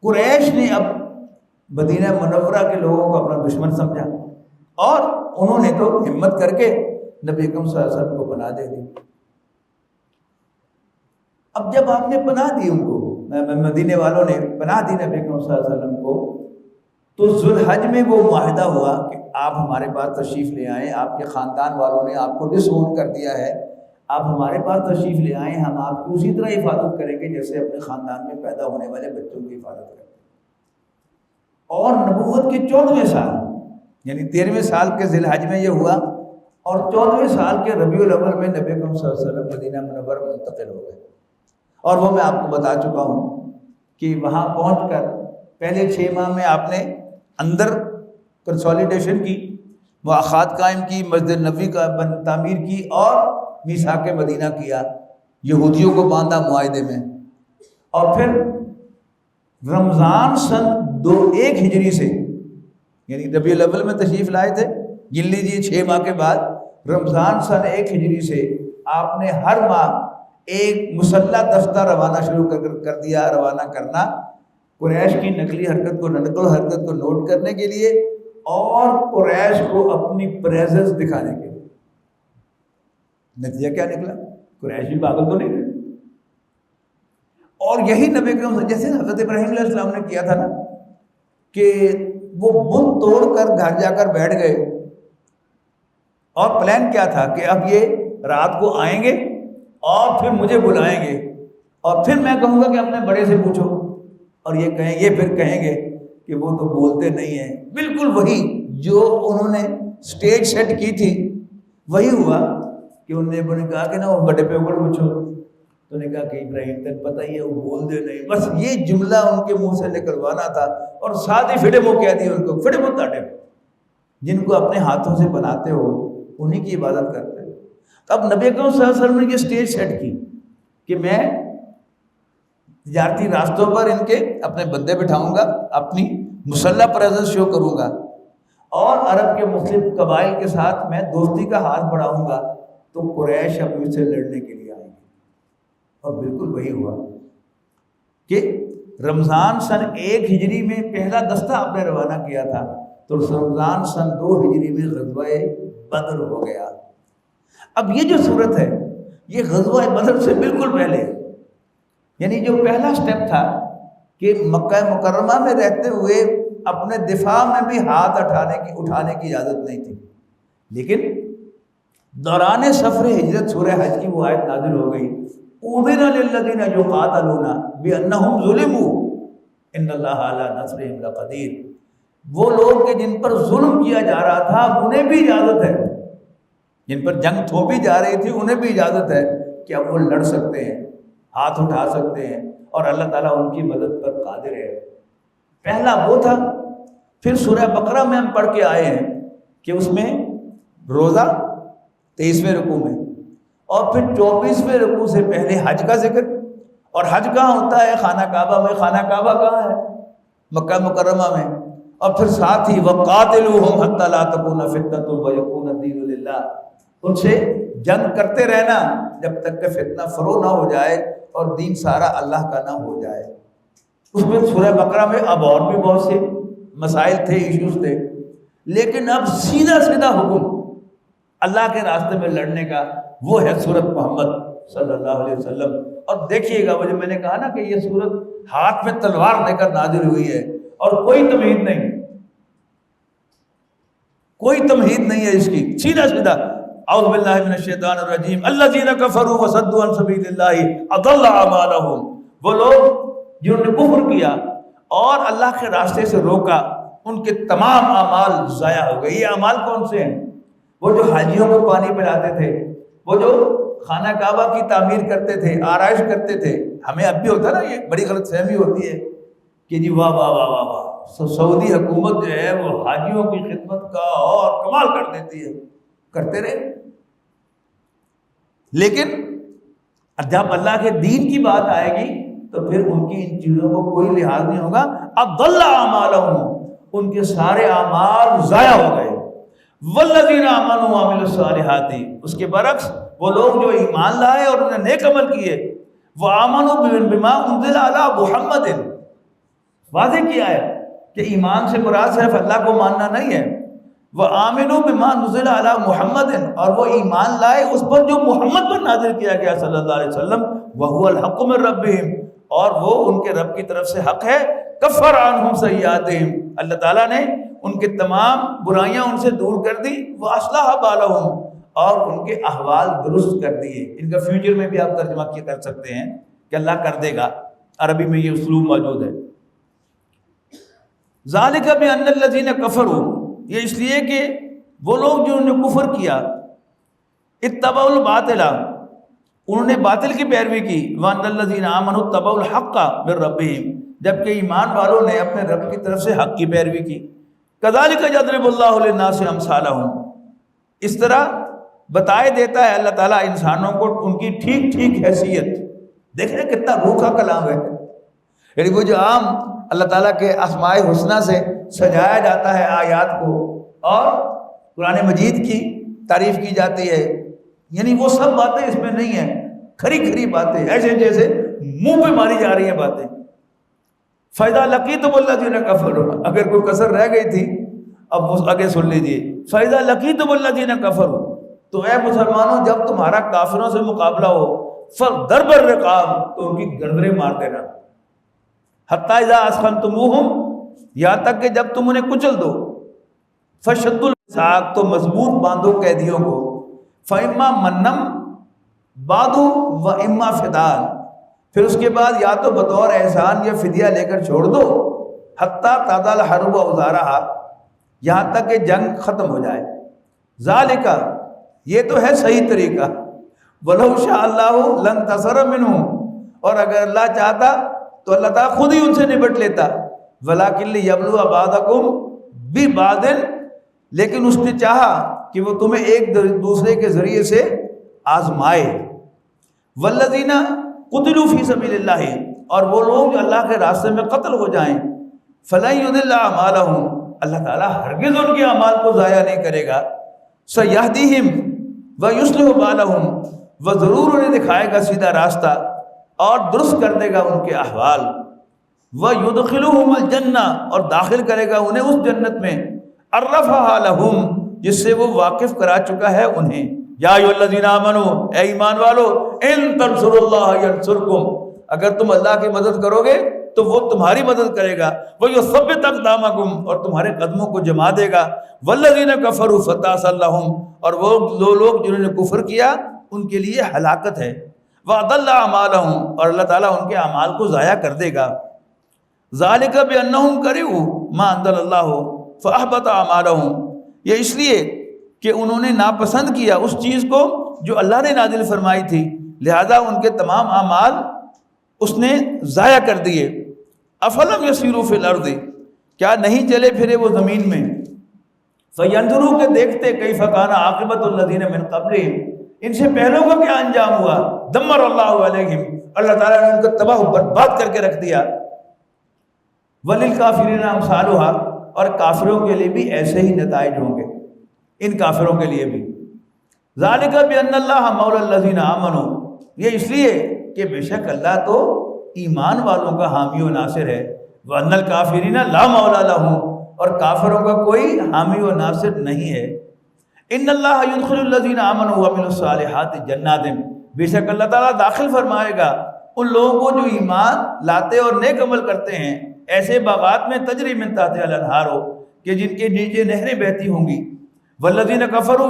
قریش نے اب مدینہ منورہ کے لوگوں کو اپنا دشمن سمجھا، اور انہوں نے تو ہمت کر کے نبی اکرم صلی اللہ علیہ وسلم کو پناہ دے دی۔ اب جب آپ نے پناہ دی ان کو، مدینے والوں نے پناہ دی نبی اکرم صلی اللہ علیہ وسلم کو، تو ذوالحج میں وہ معاہدہ ہوا کہ آپ ہمارے پاس تشریف لے آئیں، آپ کے خاندان والوں نے آپ کو ڈس اون کر دیا ہے، آپ ہمارے پاس تشریف لے آئیں، ہم آپ کی اسی طرح حفاظت کریں گے جیسے اپنے خاندان میں پیدا ہونے والے بچوں کی حفاظت کریں۔ اور نبوت کے 14ویں سال یعنی 13ویں سال کے ذی الحج میں یہ ہوا، اور 14ویں سال کے ربیع الاول میں نبی اکرم صلی اللہ علیہ وسلم مدینہ منورہ منتقل ہو گئے۔ اور وہ میں آپ کو بتا چکا ہوں کہ وہاں پہنچ کر پہلے 6 ماہ میں آپ نے اندر کنسولیڈیشن کی، مواخات قائم کی، مسجد نبوی کا تعمیر کی، اور میثاق مدینہ کیا، یہودیوں کو باندھا معاہدے میں۔ اور پھر رمضان سن 21 ہجری سے، یعنی ربیع الاول میں تشریف لائے تھے، گن لیجیے 6 ماہ کے بعد، رمضان سن 1 ہجری سے آپ نے ہر ماہ ایک مسلح دستہ روانہ شروع کر دیا، روانہ کرنا قریش کی نقلی حرکت کو، نقل حرکت کو نوٹ کرنے کے لیے، اور قریش کو اپنی پریزنس دکھانے کے لیے۔ نتیجہ کیا نکلا؟ قریش بھی پاگل تو نہیں تھے، اور یہی نبی کریم جیسے حضرت ابراہیم علیہ السلام نے کیا تھا نا، کہ وہ بت توڑ کر گھر جا کر بیٹھ گئے، اور پلان کیا تھا کہ اب یہ رات کو آئیں گے اور پھر مجھے بلائیں گے، اور پھر میں کہوں گا کہ اپنے بڑے سے پوچھو، اور یہ پھر کہیں گے کہ وہ تو بولتے نہیں ہیں۔ بالکل وہی جو انہوں نے سٹیج سیٹ کی تھی وہی ہوا، کہ انہوں نے کہا کہ نا وہ بڑے پہ اوپر پوچھو، تو نے کہا کہ ابراہیم تک پتہ ہی ہے وہ بولتے نہیں، بس یہ جملہ ان کے منہ سے نکلوانا تھا، اور ساتھ ہی فٹے منہ کہہ دیا ان کو، فٹے منہ تاٹے، جن کو اپنے ہاتھوں سے بناتے ہو انہی کی عبادت کرتے ہو۔ اب نبی اکرم صلی اللہ علیہ وسلم نے یہ سٹیج سیٹ کی کہ میں تجارتی راستوں پر ان کے اپنے بندے بٹھاؤں گا، اپنی مسلح پریزنس شو کروں گا، اور عرب کے مختلف قبائل کے ساتھ میں دوستی کا ہاتھ بڑھاؤں گا، تو قریش اب مجھ سے لڑنے کے لیے آئیں گے۔ اور بالکل وہی ہوا کہ رمضان سن 1 ہجری میں پہلا دستہ آپ نے روانہ کیا تھا، تو رمضان سن 2 ہجری میں غزوہ بدر ہو گیا۔ اب یہ جو صورت ہے یہ غزوہ بدر سے بالکل پہلے، یعنی جو پہلا سٹیپ تھا کہ مکہ مکرمہ میں رہتے ہوئے اپنے دفاع میں بھی ہاتھ اٹھانے کی اجازت نہیں تھی، لیکن دوران سفر ہجرت سورہ حج کی وہ آیت نازل ہو گئی، اُذِنَ لِلَّذِينَ يُقَاتَلُونَ بِأَنَّهُمْ ظُلِمُوا إِنَّ اللَّهَ عَلَىٰ نَصْرِهِمْ لَقَدِيرٌ۔ وہ لوگ کہ جن پر ظلم کیا جا رہا تھا انہیں بھی اجازت ہے، جن پر جنگ تھوپی جا رہی تھی انہیں بھی اجازت ہے کہ اب وہ لڑ سکتے ہیں، ہاتھ اٹھا سکتے ہیں، اور اللہ تعالیٰ ان کی مدد پر قادر ہے۔ پہلا وہ تھا۔ پھر سورہ بقرہ میں ہم پڑھ کے آئے ہیں کہ اس میں روزہ 23ویں رکوع میں، اور پھر 24ویں رکوع سے پہلے حج کا ذکر، اور حج کہاں ہوتا ہے؟ خانہ کعبہ میں۔ خانہ کعبہ کہاں ہے؟ مکہ مکرمہ میں۔ اور پھر ساتھ ہی وَقَاتِلُوهُمْ حَتَّى لَا تَكُونَ فِتْنَةٌ وَيَكُونَ الدِّينُ لِلَّهِ، ان سے جنگ کرتے رہنا جب تک کہ فتنہ فرو نہ ہو جائے اور دین سارا اللہ کا نہ ہو جائے۔ اس میں سورہ بقرہ میں اب اور بھی بہت سے مسائل تھے، ایشوز تھے، لیکن اب سیدھا سیدھا حکم اللہ کے راستے میں لڑنے کا وہ ہے سورۃ محمد صلی اللہ علیہ وسلم۔ اور دیکھیے گا، وہ جو میں نے کہا نا کہ یہ سورت ہاتھ میں تلوار لے کر نازل ہوئی ہے اور کوئی تمہید نہیں، کوئی تمہید نہیں ہے اس کی، سیدھا سیدھا اعوذ باللہ من الشیطان الرجیم الذین کفروا وصدوا عن سبیل اللہ اضل اعمالهم، وہ لوگ جنہوں نے کفر کیا اور اللہ کے راستے سے روکا، ان کے تمام اعمال ضائع ہو گئے۔ یہ اعمال کون سے ہیں؟ وہ جو حاجیوں کو پانی پلاتے تھے، وہ جو خانہ کعبہ کی تعمیر کرتے تھے، آرائش کرتے تھے۔ ہمیں اب بھی ہوتا ہے نا، یہ بڑی غلط فہمی ہوتی ہے کہ جی واہ واہ واہ واہ واہ، سعودی حکومت جو ہے وہ حاجیوں کی خدمت کا اور کمال کر دیتی ہے۔ کرتے رہے، لیکن جب اللہ کے دین کی بات آئے گی تو پھر ان کی ان چیزوں کو کوئی لحاظ نہیں ہوگا۔ اضل اعمالهم، ان کے سارے اعمال ضائع ہو گئے۔ والذین آمنوا وعملوا الصالحات، اس کے برعکس وہ لوگ جو ایمان لائے اور انہوں نے نیک عمل کیے، وآمنوا بما انزل علی محمد، واضح کیا ہے کہ ایمان سے مراد صرف اللہ کو ماننا نہیں ہے، وآمنوا بما انزل علی محمد، اور وہ ایمان لائے اس پر جو محمد پر نازل کیا گیا صلی اللہ علیہ وسلم، وہو الحق من ربہم، اور وہ ان کے رب کی طرف سے حق ہے، کفر عنہم سیئاتہم، اللہ تعالیٰ نے ان کے تمام برائیاں ان سے دور کر دی، وَأَصْلَحَ بَالَهُمْ، اور ان کے احوال درست کر دیے۔ ان کا فیوچر میں بھی آپ ترجمہ کیا کر سکتے ہیں کہ اللہ کر دے گا، عربی میں یہ اسلوب موجود ہے۔ ذَلِكَ بِأَنَّ الَّذِينَ كَفَرُوا، یہ اس لیے کہ وہ لوگ جنہوں نے کفر کیا، اتبعوا الباطل، انہوں نے باطل کی پیروی کی، وَأَنَّ الَّذِينَ آمَنُوا اتَّبعوا الْحَقَّ مِن رَّبِّهِمْ، جبکہ ایمان والوں نے اپنے رب کی طرف سے حق کی پیروی کی۔ كَذَلِكَ يَضْرِبُ اللَّهُ لِلنَّاسِ أَمْثَالَهُمْ، اس طرح بتائے دیتا ہے اللہ تعالیٰ انسانوں کو ان کی ٹھیک ٹھیک حیثیت۔ دیکھ رہے کتنا روکھا کلام ہے، یعنی وہ جو عام اللہ تعالیٰ کے اسماء الحسنیٰ سے سجایا جاتا ہے آیات کو، اور قرآن مجید کی تعریف کی جاتی ہے، یعنی وہ سب باتیں اس میں نہیں ہیں، کھری کھری باتیں، ایسے جیسے منہ پہ ماری جا رہی ہیں باتیں۔ فَإِذَا لَقِيتُمُ الَّذِينَ كَفَرُوا، اگر کوئی کسر رہ گئی تھی اب وہ آگے سن لیجیے، فَإِذَا لَقِيتُمُ الَّذِينَ كَفَرُوا، تو اے مسلمانوں جب تمہارا کافروں سے مقابلہ ہو، فَضَرْبَ الرِّقَابِ، تو ان کی گردنیں مار دینا، حَتَّى إِذَا أَثْخَنْتُمُوهُمْ، یہاں تک کہ جب تم انہیں کچل دو، فَشَدُّوا الْوِثَاقَ، تو مضبوط باندھو قیدیوں کو، فَإِمَّا مَنًّا بَعْدُ وَإِمَّا فِدَاءً، پھر اس کے بعد یا تو بطور احسان یا فدیہ لے کر چھوڑ دو، حَتَّى تَضَعَ الْحَرْبُ أَوْزَارَهَا، یہاں تک کہ جنگ ختم ہو جائے۔ ذَلِكَ، یہ تو ہے صحیح طریقہ، وَلَوْ شَاءَ اللَّهُ لَانتَصَرَ مِنْهُمْ، اور اگر اللہ چاہتا تو اللہ تعالیٰ خود ہی ان سے نبٹ لیتا، وَلَٰكِن لِيَبْلُوَ بَعْضَكُمْ بِبَعْضٍ، لیکن اس نے چاہا کہ وہ تمہیں ایک دوسرے کے ذریعے سے آزمائے۔ وَالَّذِينَ قُتِلُوا فِي سَبِيلِ اللَّهِ، اور وہ لوگ جو اللہ کے راستے میں قتل ہو جائیں، فَلَن يُضِلَّ أَعْمَالَهُمْ، اللہ تعالیٰ ہرگز ان کے اعمال کو ضائع نہیں کرے گا، سَيَهْدِيهِمْ وَيُصْلِحُ بَالَهُمْ، وہ ضرور انہیں دکھائے گا سیدھا راستہ اور درست کر دے گا ان کے احوال، وَيُدْخِلُهُمُ الْجَنَّةَ، اور داخل کرے گا انہیں اس جنت میں، عَرَّفَهَا لَهُمْ، جس سے وہ واقف کرا چکا ہے انہیں۔ یا ایھا الذین آمنوا، اے ایمان والو، ان تنصروا اللہ ینصرکم، اگر تم اللہ کی مدد کرو گے تو وہ تمہاری مدد کرے گا، وَيُثَبِّتْ أَقْدَامَكُمْ، اور تمہارے قدموں کو جما دے گا، وَالَّذِينَ كَفَرُوا فَتَعْسًا لَهُمْ، اور وہ لوگ جنہوں نے کفر کیا ان کے لیے ہلاکت ہے، وَأَضَلَّ أَعْمَالَهُمْ، اور اللہ تعالیٰ ان کے اعمال کو ضائع کر دے گا۔ ذَلِكَ بِأَنَّهُمْ كَرِهُوا مَا أَنزَلَ اللَّهُ فَأَحْبَطَ أَعْمَالَهُمْ، یہ اس لیے کہ انہوں نے ناپسند کیا اس چیز کو جو اللہ نے نازل فرمائی تھی، لہذا ان کے تمام اعمال اس نے ضائع کر دیے۔ افلم یسیروا فی الارض، کیا نہیں چلے پھرے وہ زمین میں، فینظروا کہ دیکھتے کیف کان عاقبۃ الذین من قبلہم، ان سے پہلوں کا کیا انجام ہوا، دمر اللہ علیہم، اللہ تعالیٰ نے ان کو تباہ و برباد کر کے رکھ دیا، وللکافرین امثالھا، اور کافروں کے لیے بھی ایسے ہی نتائج ہوں گے، ان کافروں کے لیے بھی۔ ذالک بان اللہ مولی الذین آمنوا، یہ اس لیے کہ بے شک اللہ تو ایمان والوں کا حامی و ناصر ہے، وان الکافرین لا مولی لہم، اور کافروں کا کوئی حامی و ناصر نہیں ہے۔ ان اللہ یدخل الذین آمنوا وعملوا الصالحات جنات، بے شک اللہ تعالیٰ داخل فرمائے گا ان لوگوں کو جو ایمان لاتے اور نیک عمل کرتے ہیں ایسے باغات میں تجری من تحتہا الانہار، کہ جن کے نیچے نہریں بہتی ہوں گی، والذین کفروا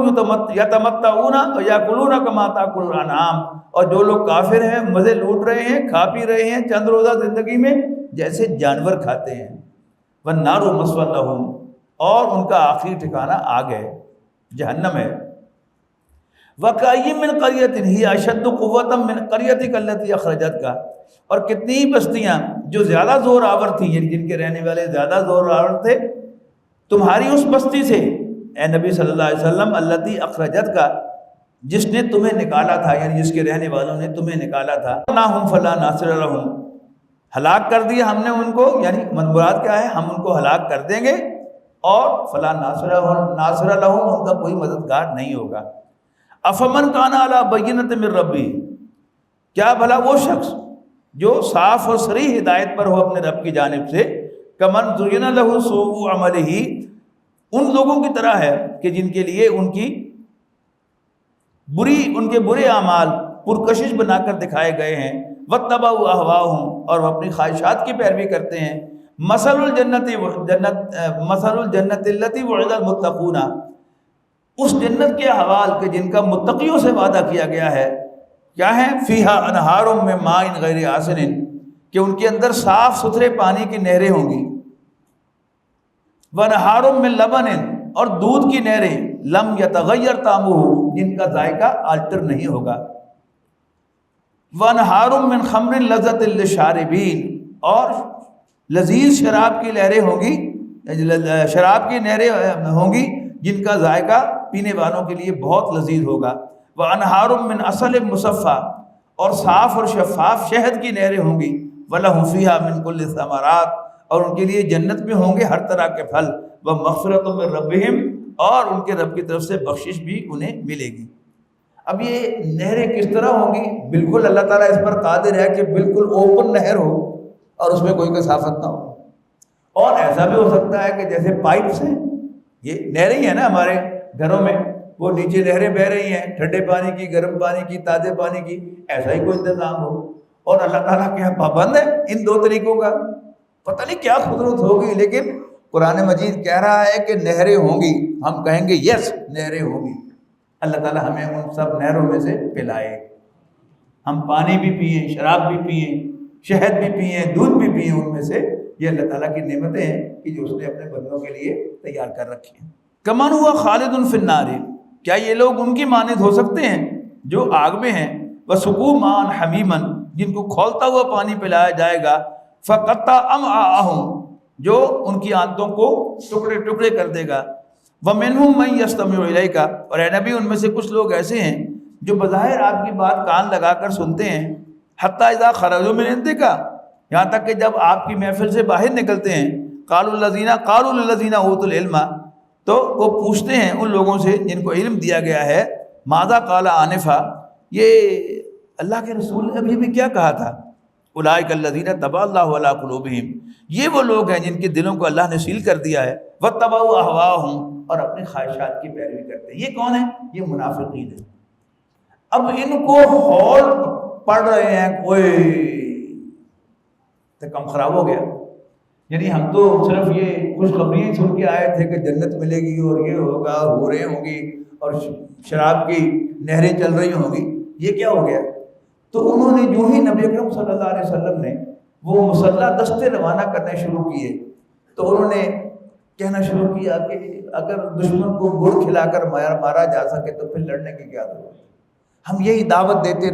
یتمتعون ویاکلون کما تاکل الانعام، اور جو لوگ کافر ہیں مزے لوٹ رہے ہیں، کھا پی رہے ہیں چند روزہ زندگی میں جیسے جانور کھاتے ہیں۔ والنار مثوی لہم، اور ان کا آخری ٹھکانہ آگ ہے، جہنم ہے۔ وَكَأَيٍّ مِّن قَرْيَةٍ هِيَ أَشَدُّ قُوَّةً مِّن قَرْيَتِكَ الَّتِي أَخْرَجَتْكَ، اور کتنی ہی بستیاں جو زیادہ زور آور تھیں، یعنی جن کے رہنے والے زیادہ زور آور تھے، تمہاری اس بستی سے اے نبی صلی اللہ علیہ وسلم، الَّتِي أَخْرَجَتْكَ، جس نے تمہیں نکالا تھا، یعنی جس کے رہنے والوں نے تمہیں نکالا تھا، نَاهُمْ فَلَا نَاصِرَ لَهُمْ، ہلاک کر دیا ہم نے ان کو، یعنی مراد کیا ہے، ہم ان کو ہلاک کر دیں گے، اور فلا ناصر لہم، ان کا کوئی مددگار نہیں ہوگا۔ افمن کان علی بینۃ من ربی، کیا بھلا وہ شخص جو صاف اور صریح ہدایت پر ہو اپنے رب کی جانب سے، کمن زین لہ سوء عملہ، ان لوگوں کی طرح ہے کہ جن کے لیے ان کے برے اعمال پرکشش بنا کر دکھائے گئے ہیں، واتبعوا اہواءہم، اور وہ اپنی خواہشات کی پیروی کرتے ہیں۔ مثل الجنت التي وعد المتقون، اس جنت کے حوال کے جن کا متقیوں سے وعدہ کیا گیا ہے، کیا ہے، فیہا انہار من ماء غیر آسن، کہ ان کے اندر صاف ستھرے پانی کی نہریں ہوں گی، وانہار من لبن، اور دودھ کی نہریں، لم یتغیر طعمہ، جن کا ذائقہ الٹر نہیں ہوگا، وانہار من خمر لذۃ للشاربین، اور لذیذ شراب کی لہریں ہوں گی، شراب کی نہریں ہوں گی جن کا ذائقہ پینے والوں کے لیے بہت لذیذ ہوگا، وانہار من عسل مصفی، اور صاف اور شفاف شہد کی نہریں ہوں گی، ولہم فیہا من کل الثمرات، اور ان کے لیے جنت میں ہوں گے ہر طرح کے پھل، ومغفرۃ من ربہم، اور ان کے رب کی طرف سے بخشش بھی انہیں ملے گی۔ اب یہ نہریں کس طرح ہوں گی؟ بالکل اللہ تعالیٰ اس پر قادر ہے کہ بالکل اوپن نہر ہو اور اس میں کوئی کثافت نہ ہو، اور ایسا بھی ہو سکتا ہے کہ جیسے پائپس ہیں، یہ نہریں ہیں نا ہمارے گھروں میں، وہ نیچے نہریں بہہ رہی ہیں، ٹھنڈے پانی کی، گرم پانی کی، تازے پانی کی، ایسا ہی کوئی انتظام ہو، اور اللہ تعالیٰ کے یہاں پابند ہے ان دو طریقوں کا۔ پتہ نہیں کیا قدرت ہوگی، لیکن قرآن مجید کہہ رہا ہے کہ نہریں ہوں گی، ہم کہیں گے یس نہریں ہوں گی۔ اللہ تعالیٰ ہمیں ان سب نہروں میں سے پلائے، ہم پانی بھی پئیں، شراب بھی پئیں، شہد بھی پئیں، دودھ بھی پئیں، ان میں سے یہ اللہ تعالیٰ کی نعمتیں ہیں کہ جو اس نے اپنے بندوں کے لیے تیار کر رکھی ہیں۔ کمن ہوا خالد فی النار، کیا یہ لوگ ان کی مانند ہو سکتے ہیں جو آگ میں ہیں، وسقوا ماء حمیما، جن کو کھولتا ہوا پانی پلایا جائے گا، فقطع امعاءہم، جو ان کی آنتوں کو ٹکڑے ٹکڑے کر دے گا، ومنہم من یستمع الیک، اور اے نبی ان میں سے کچھ لوگ ایسے ہیں جو بظاہر آپ کی بات کان لگا کر سنتے ہیں، حتی اذا خرجوا من عندک، یہاں تک کہ جب آپ کی محفل سے باہر نکلتے ہیں، قالوا للذین اوتوا العلم، تو وہ پوچھتے ہیں ان لوگوں سے جن کو علم دیا گیا ہے، ماذا قال آنفا، یہ اللہ کے رسول نے ابھی بھی کیا کہا تھا، اولئک الذین طبع اللہ علی قلوبہم، یہ وہ لوگ ہیں جن کے دلوں کو اللہ نے سیل کر دیا ہے، واتبعوا اہواءہم، اور اپنی خواہشات کی پیروی کرتے ہیں۔ یہ کون ہیں؟ یہ منافقین ہیں۔ اب ان کو ہال پڑھ رہے ہیں، کوئی تو کم خراب ہو گیا، یعنی ہم تو صرف یہ خوشخبریاں سن کے آئے تھے کہ جنت ملے گی اور یہ ہوگا، حوریں ہوں گی اور شراب کی نہریں چل رہی ہوں گی، یہ کیا ہو گیا؟ تو انہوں نے جو ہی نبی اکرم صلی اللہ علیہ وسلم نے وہ مسلح دستے روانہ کرنے شروع کیے، تو انہوں نے کہنا شروع کیا کہ اگر دشمن کو گڑ کھلا کر مارا جا سکے تو پھر لڑنے کی کیا ضرورت ہے، ہم یہی دعوت دیتے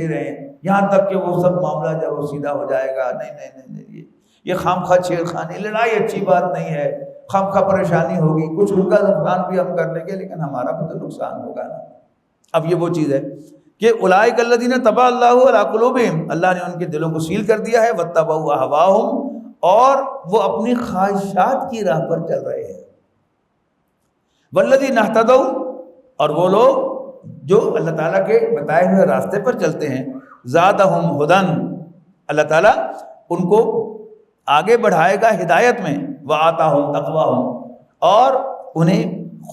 رہیں، یہاں تک کہ وہ سب معاملہ جب وہ سیدھا ہو جائے گا، نہیں نہیں نہیں نہیں، یہ خامخواہ چھیڑخانی، لڑائی اچھی بات نہیں ہے، خامخواہ پریشانی ہوگی، کچھ ان کا نقصان بھی ہم کر لیں گے لیکن ہمارا بھی تو نقصان ہوگا نا۔ اب یہ وہ چیز ہے کہ اولئک الذین طبع اللہ علی قلوبہم، اللہ نے ان کے دلوں کو سیل کر دیا ہے، واتبعوا اہواءہم، اور وہ اپنی خواہشات کی راہ پر چل رہے ہیں، والذین اہتدوا، اور وہ لوگ جو اللہ تعالیٰ کے بتائے ہوئے راستے پر چلتے ہیں، زادہم ھدی، اللہ تعالیٰ ان کو آگے بڑھائے گا ہدایت میں، وآتاہم تقواہم، اور انہیں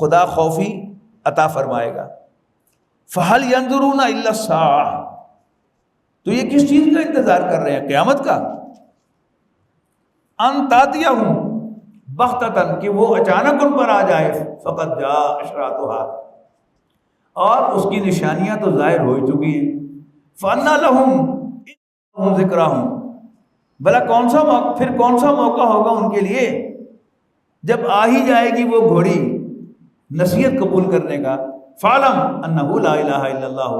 خدا خوفی عطا فرمائے گا۔ فہل ینظرون الا الساعۃ، تو یہ کس چیز کا انتظار کر رہے ہیں؟ قیامت کا۔ ان تاتیہم بغتۃ، کہ وہ اچانک ان پر آ جائے، فقد جاء اشراطها، اور اس کی نشانیاں تو ظاہر ہو چکی ہیں۔ فَأَنَّىٰ لَهُمْ ذِكْرَهُمْ، بھلا کون سا موقع ہوگا ان کے لیے جب آ ہی جائے گی وہ گھوڑی نصیحت قبول کرنے کا۔ فَعْلَمْ أَنَّهُ لَا إِلَٰهَ إِلَّا اللَّهُ،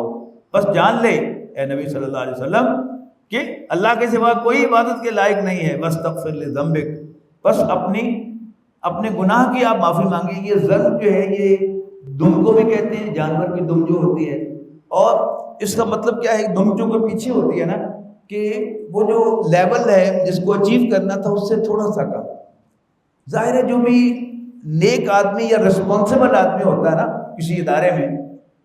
بس جان لے اے نبی صلی اللہ علیہ وسلم کہ اللہ کے سوا کوئی عبادت کے لائق نہیں ہے۔ وَاسْتَغْفِرْ لِذَنبِكَ، بس اپنے گناہ کی آپ معافی مانگیں۔ یہ ذنب جو ہے یہ دم کو بھی کہتے ہیں، جانور کی دم جو ہوتی ہے، اور اس کا مطلب کیا ہے؟ دم جو کہ پیچھے ہوتی ہے نا، کہ وہ جو لیول ہے جس کو اچیو کرنا تھا اس سے تھوڑا سا کم۔ ظاہر ہے جو بھی نیک آدمی یا رسپانسبل آدمی ہوتا ہے نا کسی ادارے میں،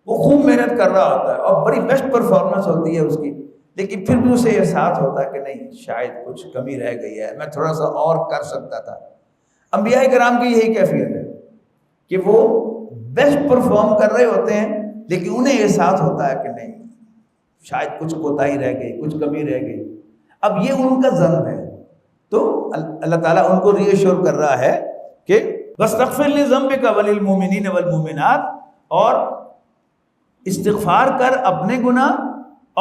وہ خوب محنت کر رہا ہوتا ہے اور بڑی بیسٹ پرفارمنس ہوتی ہے اس کی، لیکن پھر بھی اسے احساس ہوتا ہے کہ نہیں شاید کچھ کمی رہ گئی ہے، میں تھوڑا سا اور کر سکتا تھا۔ انبیاء کرام کی یہی کیفیت ہے کہ وہ بیسٹ پرفارم کر رہے ہوتے ہیں لیکن انہیں احساس ہوتا ہے کہ نہیں شاید کچھ کوتاہی رہ گئی، کچھ کمی رہ گئی۔ اب یہ ان کا ذنب ہے، تو اللہ تعالیٰ ان کو ری ایشور کر رہا ہے کہ وَاسْتَغْفِرْ لِذَنبِكَ وَلِلْمُؤْمِنِينَ وَالْمُؤْمِنَاتِ، اور استغفار کر اپنے گناہ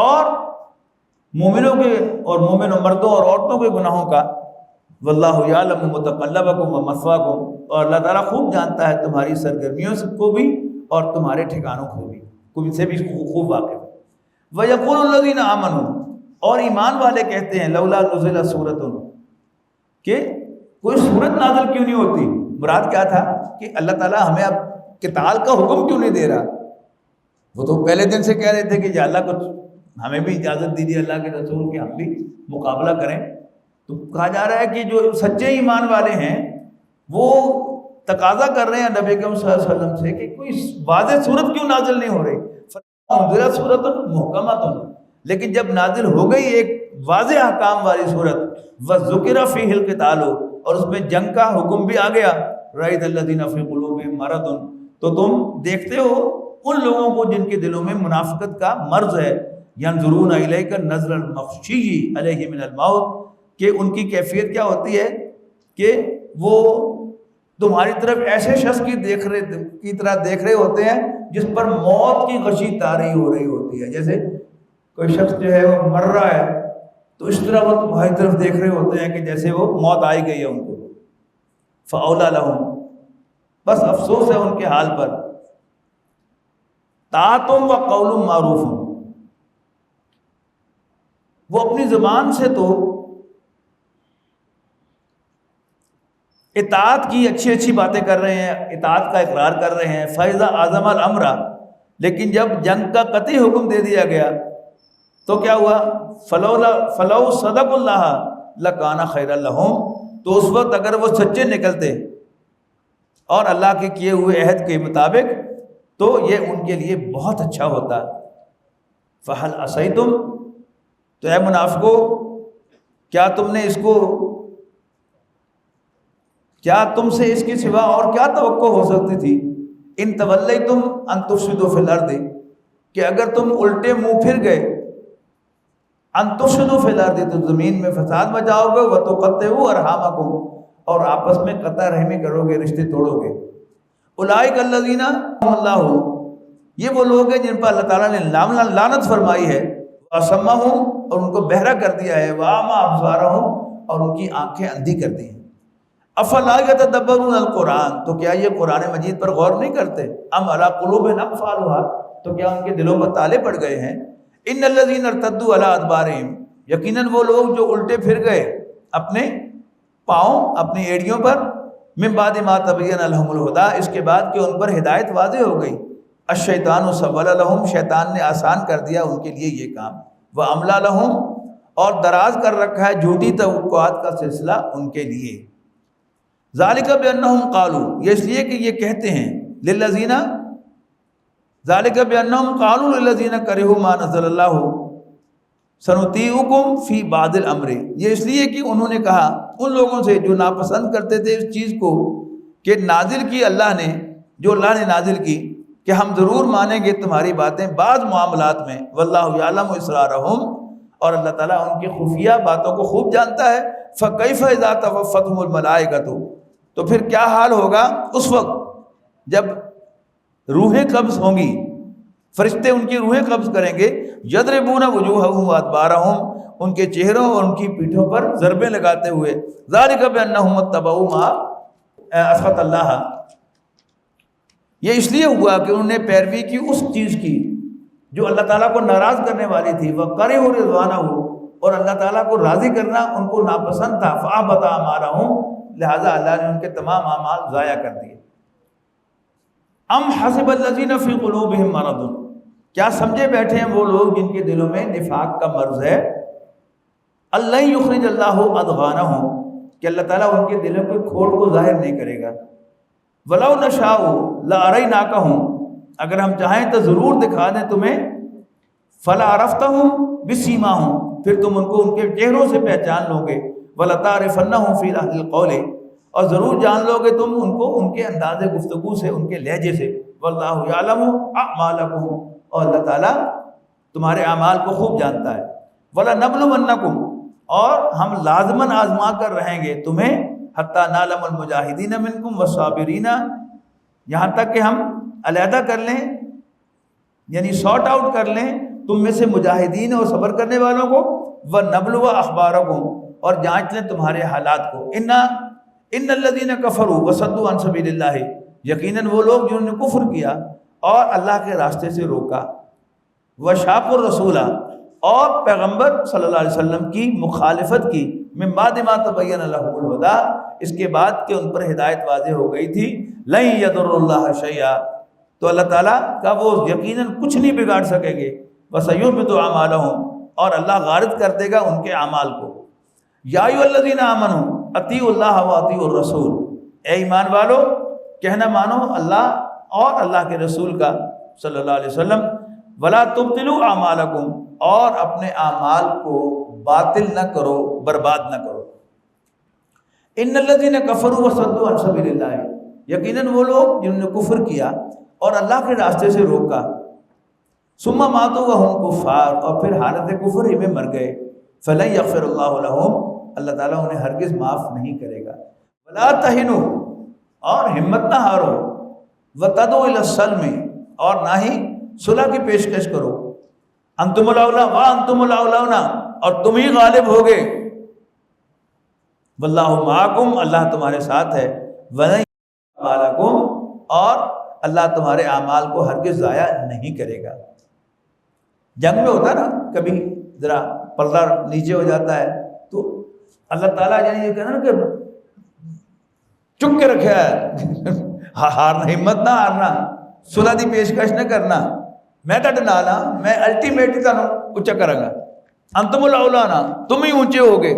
اور مومنوں کے اور مومن و مردوں اور عورتوں کے گناہوں کا۔ وَاللَّهُ يَعْلَمُ مُتَقَلَّبَكُمْ وَمَثْوَاكُمْ، اور اللہ تعالیٰ خوب جانتا ہے تمہاری سرگرمیوں کو بھی اور تمہارے ٹھکانوں کو بھی، ان سے بھی خوب واقف ہے۔ وَيَقُولُ الَّذِينَ آمَنُوا، اور ایمان والے کہتے ہیں لولا نزل سورۃ، کہ کوئی سورت نازل کیوں نہیں ہوتی؟ مراد کیا تھا کہ اللہ تعالیٰ ہمیں اب قتال کا حکم کیوں نہیں دے رہا؟ وہ تو پہلے دن سے کہہ رہے تھے کہ یا اللہ کچھ ہمیں بھی اجازت دیجیے اللہ کے رسول کہ ہم بھی مقابلہ کریں۔ تو کہا جا رہا ہے کہ جو سچے ایمان والے ہیں وہ تقاضا کر رہے ہیں نبی کریم صلی اللہ علیہ وسلم سے کہ کوئی واضح صورت کیوں نازل نہیں ہو رہی؟ فَأَنزِلَتْ سُورَةٌ مُحْكَمَةٌ، لیکن جب نازل ہو گئی ایک واضح احکام والی صورت، وَذُكِرَ فِيهِ الْقِتَالُ، اور اس میں جنگ کا حکم بھی آ گیا، رَأَيْتَ الَّذِينَ فِي قُلُوبِهِم مَرَضٌ، تو تم دیکھتے ہو ان لوگوں کو جن کے دلوں میں منافقت کا مرض ہے، يَنظُرُونَ إِلَيْكَ نَظْرَ الْمَغْشِيِّ عَلَيْهِ مِنَ الْمَوْتِ، کہ ان کی کیفیت کیا ہوتی ہے کہ وہ تمہاری طرف ایسے شخص کی طرح دیکھ رہے ہوتے ہیں جس پر موت کی غشی طاری ہو رہی ہوتی ہے۔ جیسے کوئی شخص جو ہے وہ مر رہا ہے تو اس طرح وہ تمہاری طرف دیکھ رہے ہوتے ہیں کہ جیسے وہ موت آئی گئی ہے ان کو۔ فَأَوْلَىٰ لَهُمْ، بس افسوس ہے ان کے حال پر۔ طاعتٌ وَقَوْلٌ مَعْرُوفٌ، وہ اپنی زبان سے تو اطاعت کی اچھی اچھی باتیں کر رہے ہیں، اطاعت کا اقرار کر رہے ہیں۔ فَإِذَا عَزَمَ الْأَمْرَ، لیکن جب جنگ کا قطعی حکم دے دیا گیا تو کیا ہوا؟ فَلَوْ صَدَقُوا اللَّهَ لَكَانَ خَيْرًا لَهُمْ، تو اس وقت اگر وہ سچے نکلتے اور اللہ کے کیے ہوئے عہد کے مطابق تو یہ ان کے لیے بہت اچھا ہوتا۔ فَهَلْ عَصَيْتُمْ، تو اے منافقو کیا تم نے کیا تم سے اس کے سوا اور کیا توقع ہو سکتی تھی؟ ان تولیتم ان تفسدوا فی الارض، کہ اگر تم الٹے منہ پھر گئے، ان تفسدوا فی الارض، تو زمین میں فساد مچاؤ گے، وتقطعوا ارحامکم، اور آپس میں قطع رحمی کرو گے، رشتے توڑو گے۔ اولئک الذین اللہ، یہ وہ لوگ ہیں جن پر اللہ تعالیٰ نے لعنت فرمائی ہے، واسمہم، اور ان کو بہرا کر دیا ہے، واعمی ابصارہم، اور ان کی آنکھیں اندھی کر دی ہیں۔ افلا یتدبرون القرآن، تو کیا یہ قرآن مجید پر غور نہیں کرتے؟ ام علی قلوب اقفالها، تو کیا ان کے دلوں پر تالے پڑ گئے ہیں؟ ان الذین ارتدوا علی ادبارہم، یقیناً وہ لوگ جو الٹے پھر گئے اپنے پاؤں، اپنی ایڑیوں پر، من بعد ما تبین لہم الہدی، اس کے بعد کہ ان پر ہدایت واضح ہو گئی، الشیطان سول لہم، شیطان نے آسان کر دیا ان کے لیے یہ کام، واملی لہم، اور دراز کر رکھا ہے جھوٹی توقعات کا سلسلہ ان کے لیے، ذالک بانہم قالوا، یہ اس لیے کہ یہ کہتے ہیں، للذین، ذالک بانہم قالوا للذین کرہوا ما نزل اللہ سنطیعکم فی بعض الامر، یہ اس لیے کہ انہوں نے کہا ان لوگوں سے جو ناپسند کرتے تھے اس چیز کو کہ نازل کی اللہ نے، جو اللہ نے نازل کی، کہ ہم ضرور مانیں گے تمہاری باتیں بعض معاملات میں، واللہ یعلم اسرارہم، اور اللہ تعالیٰ ان کی خفیہ باتوں کو خوب جانتا ہے، فکیف اذا توفتہم الملائکۃ، تو پھر کیا حال ہوگا اس وقت جب روحیں قبض ہوں گی، فرشتے ان کی روحیں قبض کریں گے، یضربون وجوہہم وادبارہم، ان کے چہروں اور ان کی پیٹھوں پر ضربیں لگاتے ہوئے، ذالک بانہم اتبعوا ما اسخط اللہ، یہ اس لیے ہوا کہ انہوں نے پیروی کی اس چیز کی جو اللہ تعالیٰ کو ناراض کرنے والی تھی، وَقَرِهُ رِضْوَانَهُ، اور اللہ تعالیٰ کو راضی کرنا ان کو ناپسند تھا، فَأَحْبَطَ أَعْمَالَهُمْ، لہذا اللہ نے ان کے تمام اعمال ضائع کر دیے۔ ام حسب الذین فی قلوبہم مرض، کیا سمجھے بیٹھے ہیں وہ لوگ جن کے دلوں میں نفاق کا مرض ہے، اللہ یخرج اللہ اضغانہم، کہ اللہ تعالیٰ ان کے دلوں کے کھول کو ظاہر نہیں کرے گا، وَلَوْ نَشَاءُ لَأَرَيْنَاكَهُمْ، اگر ہم چاہیں تو ضرور دکھا دیں تمہیں، فَلَعَرَفْتَهُمْ بِسِیمَاهُمْ، پھر تم ان کو ان کے چہروں سے پہچان لو گے، وَلَتَعْرِفَنَّهُمْ فِي لَحْنِ الْقَوْلِ، اور ضرور جان لو گے تم ان کو ان کے انداز گفتگو سے، ان کے لہجے سے، وَاللَّهُ يَعْلَمُ أَعْمَالَكُمْ، اور اللہ تعالیٰ تمہارے اعمال کو خوب جانتا ہے، وَلَنَبْلُوَنَّكُمْ، اور ہم لازماً آزما کر رہیں گے تمہیں، حَتَّى نَعْلَمَ الْمُجَاهِدِينَ مِنْكُمْ وَالصَّابِرِينَ، یہاں تک کہ ہم علیحدہ کر لیں، یعنی سارٹ آؤٹ کر لیں تم میں سے مجاہدین اور صبر کرنے والوں کو، وَنَبْلُوَ أَخْبَارَكُمْ، اور جانچ لیں تمہارے حالات کو، ان الذین کفروا وصدوا عن سبیل اللہ، یقیناً وہ لوگ جنہوں نے کفر کیا اور اللہ کے راستے سے روکا، وشاقوا الرسول، اور پیغمبر صلی اللہ علیہ وسلم کی مخالفت کی، من بعد ما تبین لهم الہدی، اس کے بعد کہ ان پر ہدایت واضح ہو گئی تھی، لن یضروا اللہ شیئا، تو اللہ تعالیٰ کا وہ یقیناً کچھ نہیں بگاڑ سکیں گے، وسیحبط اعمالہم، اور اللہ غارت کر دے گا ان کے اعمال کو، یا ایھا الذین آمنوا اطیعوا اللہ واطیعوا الرسول، اے ایمان والو کہنا مانو اللہ اور اللہ کے رسول کا صلی اللہ علیہ وسلم، ولا تبطلوا اعمالکم، اور اپنے اعمال کو باطل نہ کرو، برباد نہ کرو، ان الذین کفروا وصدوا عن سبیل اللہ، یقیناً وہ لوگ جنہوں نے کفر کیا اور اللہ کے راستے سے روکا، ثم ماتوا وهم کفار، اور پھر حالت کفر ہی میں مر گئے، فلن یغفر اللہ لهم، اللہ تعالیٰ انہیں ہرگز معاف نہیں کرے گا، ولا تہنوا، اور ہمت نہ ہارو، وتدعوا الی السلم، اور نہ ہی صلح کی پیشکش کرو، انتم الاولی وانتم الاولون، اور تم ہی غالب ہوگے، واللہ معکم، اللہ تمہارے ساتھ ہے، ولن یضیع اعمالکم، اور اللہ تمہارے اعمال کو ہرگز ضائع نہیں کرے گا۔ جنگ میں ہوتا ہے نا کبھی ذرا پردہ نیچے ہو جاتا ہے تو اللہ تعالیٰ یعنی یہ کہنا نا کہ چک کے رکھا ہے، ہارنا، ہمت نہ ہارنا، صلح دی پیشکش نہ کرنا، میں ڈٹ نالا، میں الٹیمیٹ تانوں اونچا کراں گا، انتم الاولانا، تم ہی اونچے ہوگے،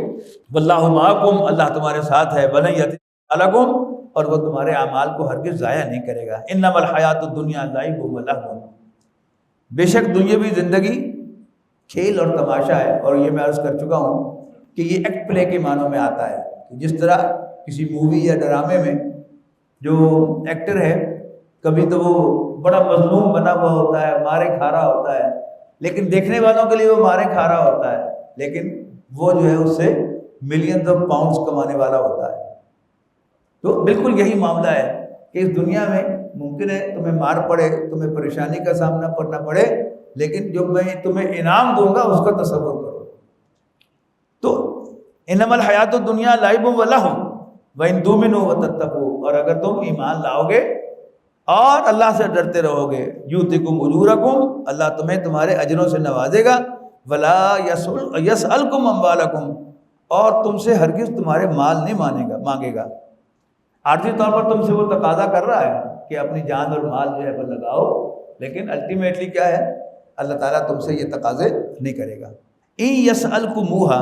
واللہ معکم، اللہ تمہارے ساتھ ہے، ولن یضیع اعمالکم، اور وہ تمہارے اعمال کو ہرگز ضائع نہیں کرے گا، انما الحیات الدنیا لعب و لہو، بے شک دنیاوی زندگی کھیل اور تماشا ہے، اور یہ میں عرض کر چکا ہوں کہ یہ ایکٹ پلے کے معنوں میں آتا ہے، جس طرح کسی مووی یا ڈرامے میں جو ایکٹر ہے کبھی تو وہ بڑا مظلوم بنا ہوا ہوتا ہے، مارے کھا رہا ہوتا ہے، لیکن دیکھنے والوں کے لیے وہ مارے کھا رہا ہوتا ہے، لیکن وہ جو ہے اس سے ملینز آف پاؤنڈز کمانے والا ہوتا ہے۔ تو بالکل یہی معاملہ ہے کہ اس دنیا میں ممکن ہے تمہیں مار پڑے، تمہیں پریشانی کا سامنا کرنا پڑے، لیکن جو میں تمہیں انعام دوں گا اس کا تصور کرو۔ تو انما الحیات الدنیا لعب و لہو وان تؤمنوا وتتقوا، اور اگر تم ایمان لاؤ گے اور اللہ سے ڈرتے رہو گے، یؤتکم اجورکم، اللہ تمہیں تمہارے اجروں سے نوازے گا، ولا یسألکم اموالکم، اور تم سے ہرگز تمہارے مال نہیں مانگے گا۔ عارضی طور پر تم سے وہ تقاضا کر رہا ہے کہ اپنی جان اور مال جو ہے وہ لگاؤ، لیکن الٹیمیٹلی کیا ہے، اللہ تعالیٰ تم سے یہ تقاضے نہیں کرے گا۔ ان یسألکموہا،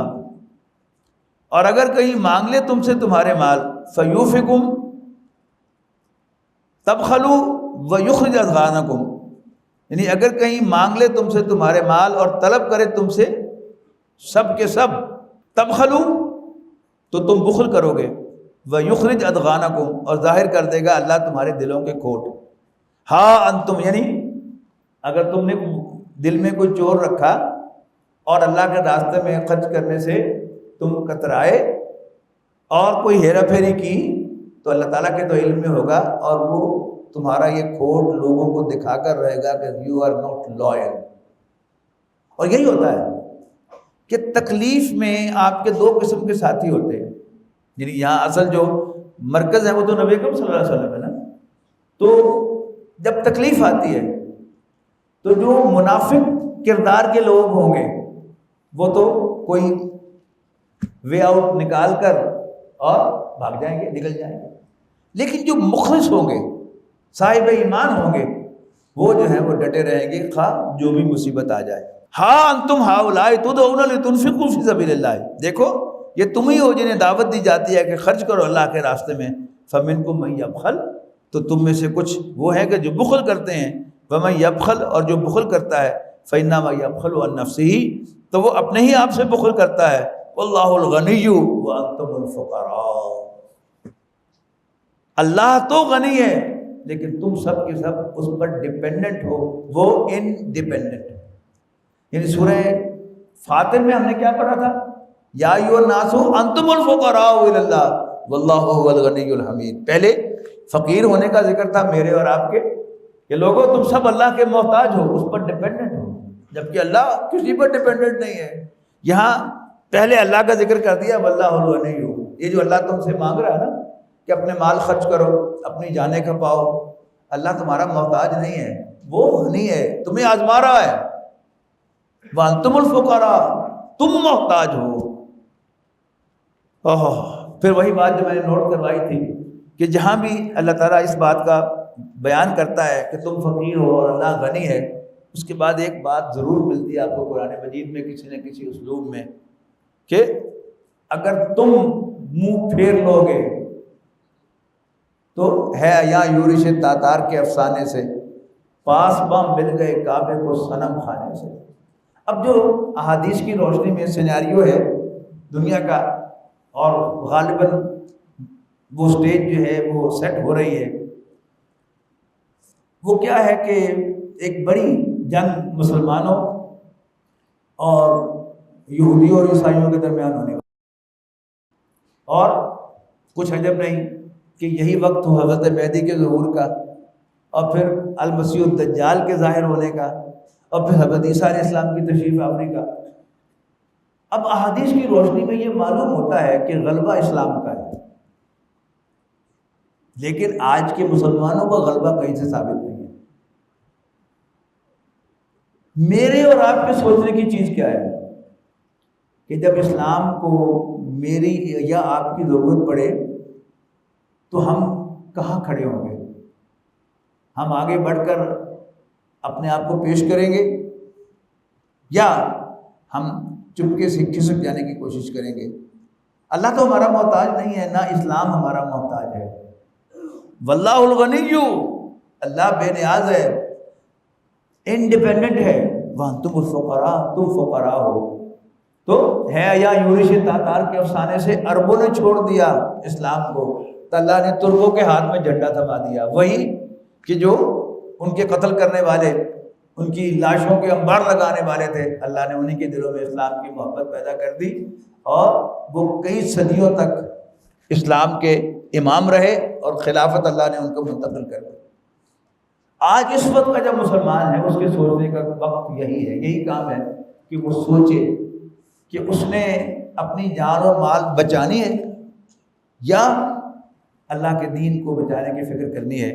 اور اگر کہیں مانگ لے تم سے تمہارے مال، فیوفکم، تبخلوا ویخرج اضغانکم، یعنی اگر کہیں مانگ لے تم سے تمہارے مال اور طلب کرے تم سے سب کے سب، تبخلوا تو تم بخل کرو گے، ویخرج اضغانکم، اور ظاہر کر دے گا اللہ تمہارے دلوں کے کھوٹ۔ ہاں انتم، یعنی اگر تم نے دل میں کوئی چور رکھا اور اللہ کے راستے میں خرچ کرنے سے تم کترائے اور کوئی ہیرا پھیری کی، تو اللہ تعالیٰ کے تو علم میں ہوگا، اور وہ تمہارا یہ کھوٹ لوگوں کو دکھا کر رہے گا کہ یو آر ناٹ لائل۔ اور یہی ہوتا ہے کہ تکلیف میں آپ کے دو قسم کے ساتھی ہوتے ہیں، یعنی یہاں اصل جو مرکز ہے وہ تو نبی اکرم صلی اللہ علیہ وسلم ہے نا۔ تو جب تکلیف آتی ہے تو جو منافق کردار کے لوگ ہوں گے وہ تو کوئی وے آؤٹ نکال کر اور بھاگ جائیں گے، نکل جائیں گے، لیکن جو مخلص ہوں گے، صاحب ایمان ہوں گے، وہ جو ہے وہ ڈٹے رہیں گے خواہ جو بھی مصیبت آ جائے۔ ہاں انتم ہؤلاء تدعون لتنفقوا فی سبیل اللہ، دیکھو یہ تم ہی ہو جنہیں دعوت دی جاتی ہے کہ خرچ کرو اللہ کے راستے میں، فمنکم من یبخل، تو تم میں سے کچھ وہ ہیں کہ جو بخل کرتے ہیں، ومن یبخل، اور جو بخل کرتا ہے، فانما یبخل عن نفسہ، تو وہ اپنے ہی آپ سے بخل کرتا ہے، واللہ الغنی وانتم الفقراء، اللہ تو غنی ہے لیکن تم سب کے سب اس پر ڈیپینڈنٹ ہو، وہ انڈیپینڈنٹ ہے۔ یعنی سورہ فاطر میں ہم نے کیا پڑھا تھا، یا ایھا الناس انتم الفقراء الی اللہ واللہ هو الغنی الحمید، پہلے فقیر ہونے کا ذکر تھا میرے اور آپ کے، کہ لوگوں تم سب اللہ کے محتاج ہو، اس پر ڈیپینڈنٹ ہو، جبکہ اللہ کسی پر ڈیپینڈنٹ نہیں ہے۔ یہاں پہلے اللہ کا ذکر کر دیا، واللہ الغنی، یہ جو اللہ تم سے مانگ رہا ہے نا کہ اپنے مال خرچ کرو، اپنی جانیں کھپاؤ، اللہ تمہارا محتاج نہیں ہے، وہ غنی ہے، تمہیں آزما رہا ہے، وانتم الفقراء، تم محتاج ہو۔ پھر وہی بات جو میں نے نوٹ کروائی تھی کہ جہاں بھی اللہ تعالیٰ اس بات کا بیان کرتا ہے کہ تم فقیر ہو اور اللہ غنی ہے، اس کے بعد ایک بات ضرور ملتی ہے آپ کو قرآن مجید میں کسی نہ کسی اسلوب میں، کہ اگر تم منہ پھیر لو گے تو ہے یا یورش تاتار کے افسانے سے، پاس باں مل گئے کعبے کو صنم خانے سے۔ اب جو احادیث کی روشنی میں سیناریو ہے دنیا کا، اور غالباً وہ سٹیج جو ہے وہ سیٹ ہو رہی ہے، وہ کیا ہے کہ ایک بڑی جنگ مسلمانوں اور یہودیوں اور عیسائیوں کے درمیان ہونے والی، اور کچھ عجب نہیں کہ یہی وقت ہو حضرت مہدی کے ظہور کا، اور پھر المسیح الدجال کے ظاہر ہونے کا، اور پھر حضرت عیسیٰ علیہ السلام کی تشریف آوری کا۔ اب احادیث کی روشنی میں یہ معلوم ہوتا ہے کہ غلبہ اسلام کا ہے، لیکن آج کے مسلمانوں کا غلبہ کہیں سے ثابت نہیں ہے۔ میرے اور آپ کے سوچنے کی چیز کیا ہے کہ جب اسلام کو میری یا آپ کی ضرورت پڑے تو ہم کہاں کھڑے ہوں گے؟ ہم آگے بڑھ کر اپنے آپ کو پیش کریں گے، یا ہم چپکے سے کھسک جانے کی کوشش کریں گے؟ اللہ تو ہمارا محتاج نہیں ہے، نہ اسلام ہمارا محتاج ہے۔ واللہ الغنی، اللہ بے نیاز ہے، انڈیپینڈنٹ ہے، وانتم الفقراء، تم فقراء ہو۔ تو ہے یا یورش تاتار کے افسانے سے عربوں نے چھوڑ دیا اسلام کو، تو اللہ نے ترکوں کے ہاتھ میں جھنڈا تھما دیا، وہی کہ جو ان کے قتل کرنے والے، ان کی لاشوں کے انبار لگانے والے تھے، اللہ نے انہی کے دلوں میں اسلام کی محبت پیدا کر دی، اور وہ کئی صدیوں تک اسلام کے امام رہے، اور خلافت اللہ نے ان کو منتقل کر دی۔ آج اس وقت کا جب مسلمان ہے، اس کے سوچنے کا وقت یہی ہے، یہی کام ہے کہ وہ سوچے کہ اس نے اپنی جان و مال بچانی ہے یا اللہ کے دین کو بچانے کی فکر کرنی ہے۔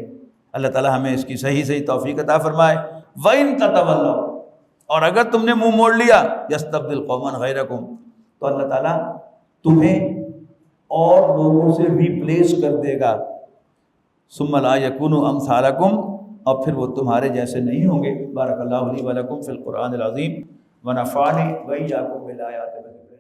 اللہ تعالیٰ ہمیں اس کی صحیح توفیق عطا فرمائے۔ وَإِن تَتَوَلَّوْا، اور اگر تم نے منہ موڑ لیا، يَسْتَبْدِلْ قَوْمًا غَيْرَكُمْ، تو اللہ تعالیٰ تمہیں اور لوگوں سے ریپلیس کر دے گا۔ ثُمَّ لَا يَكُونُوا أَمْثَالَكُمْ، اور پھر وہ تمہارے جیسے نہیں ہوں گے۔ بارک اللہ لی و لکم فی القرآن العظیم ونفعنی وإیاکم بالآیات والذکر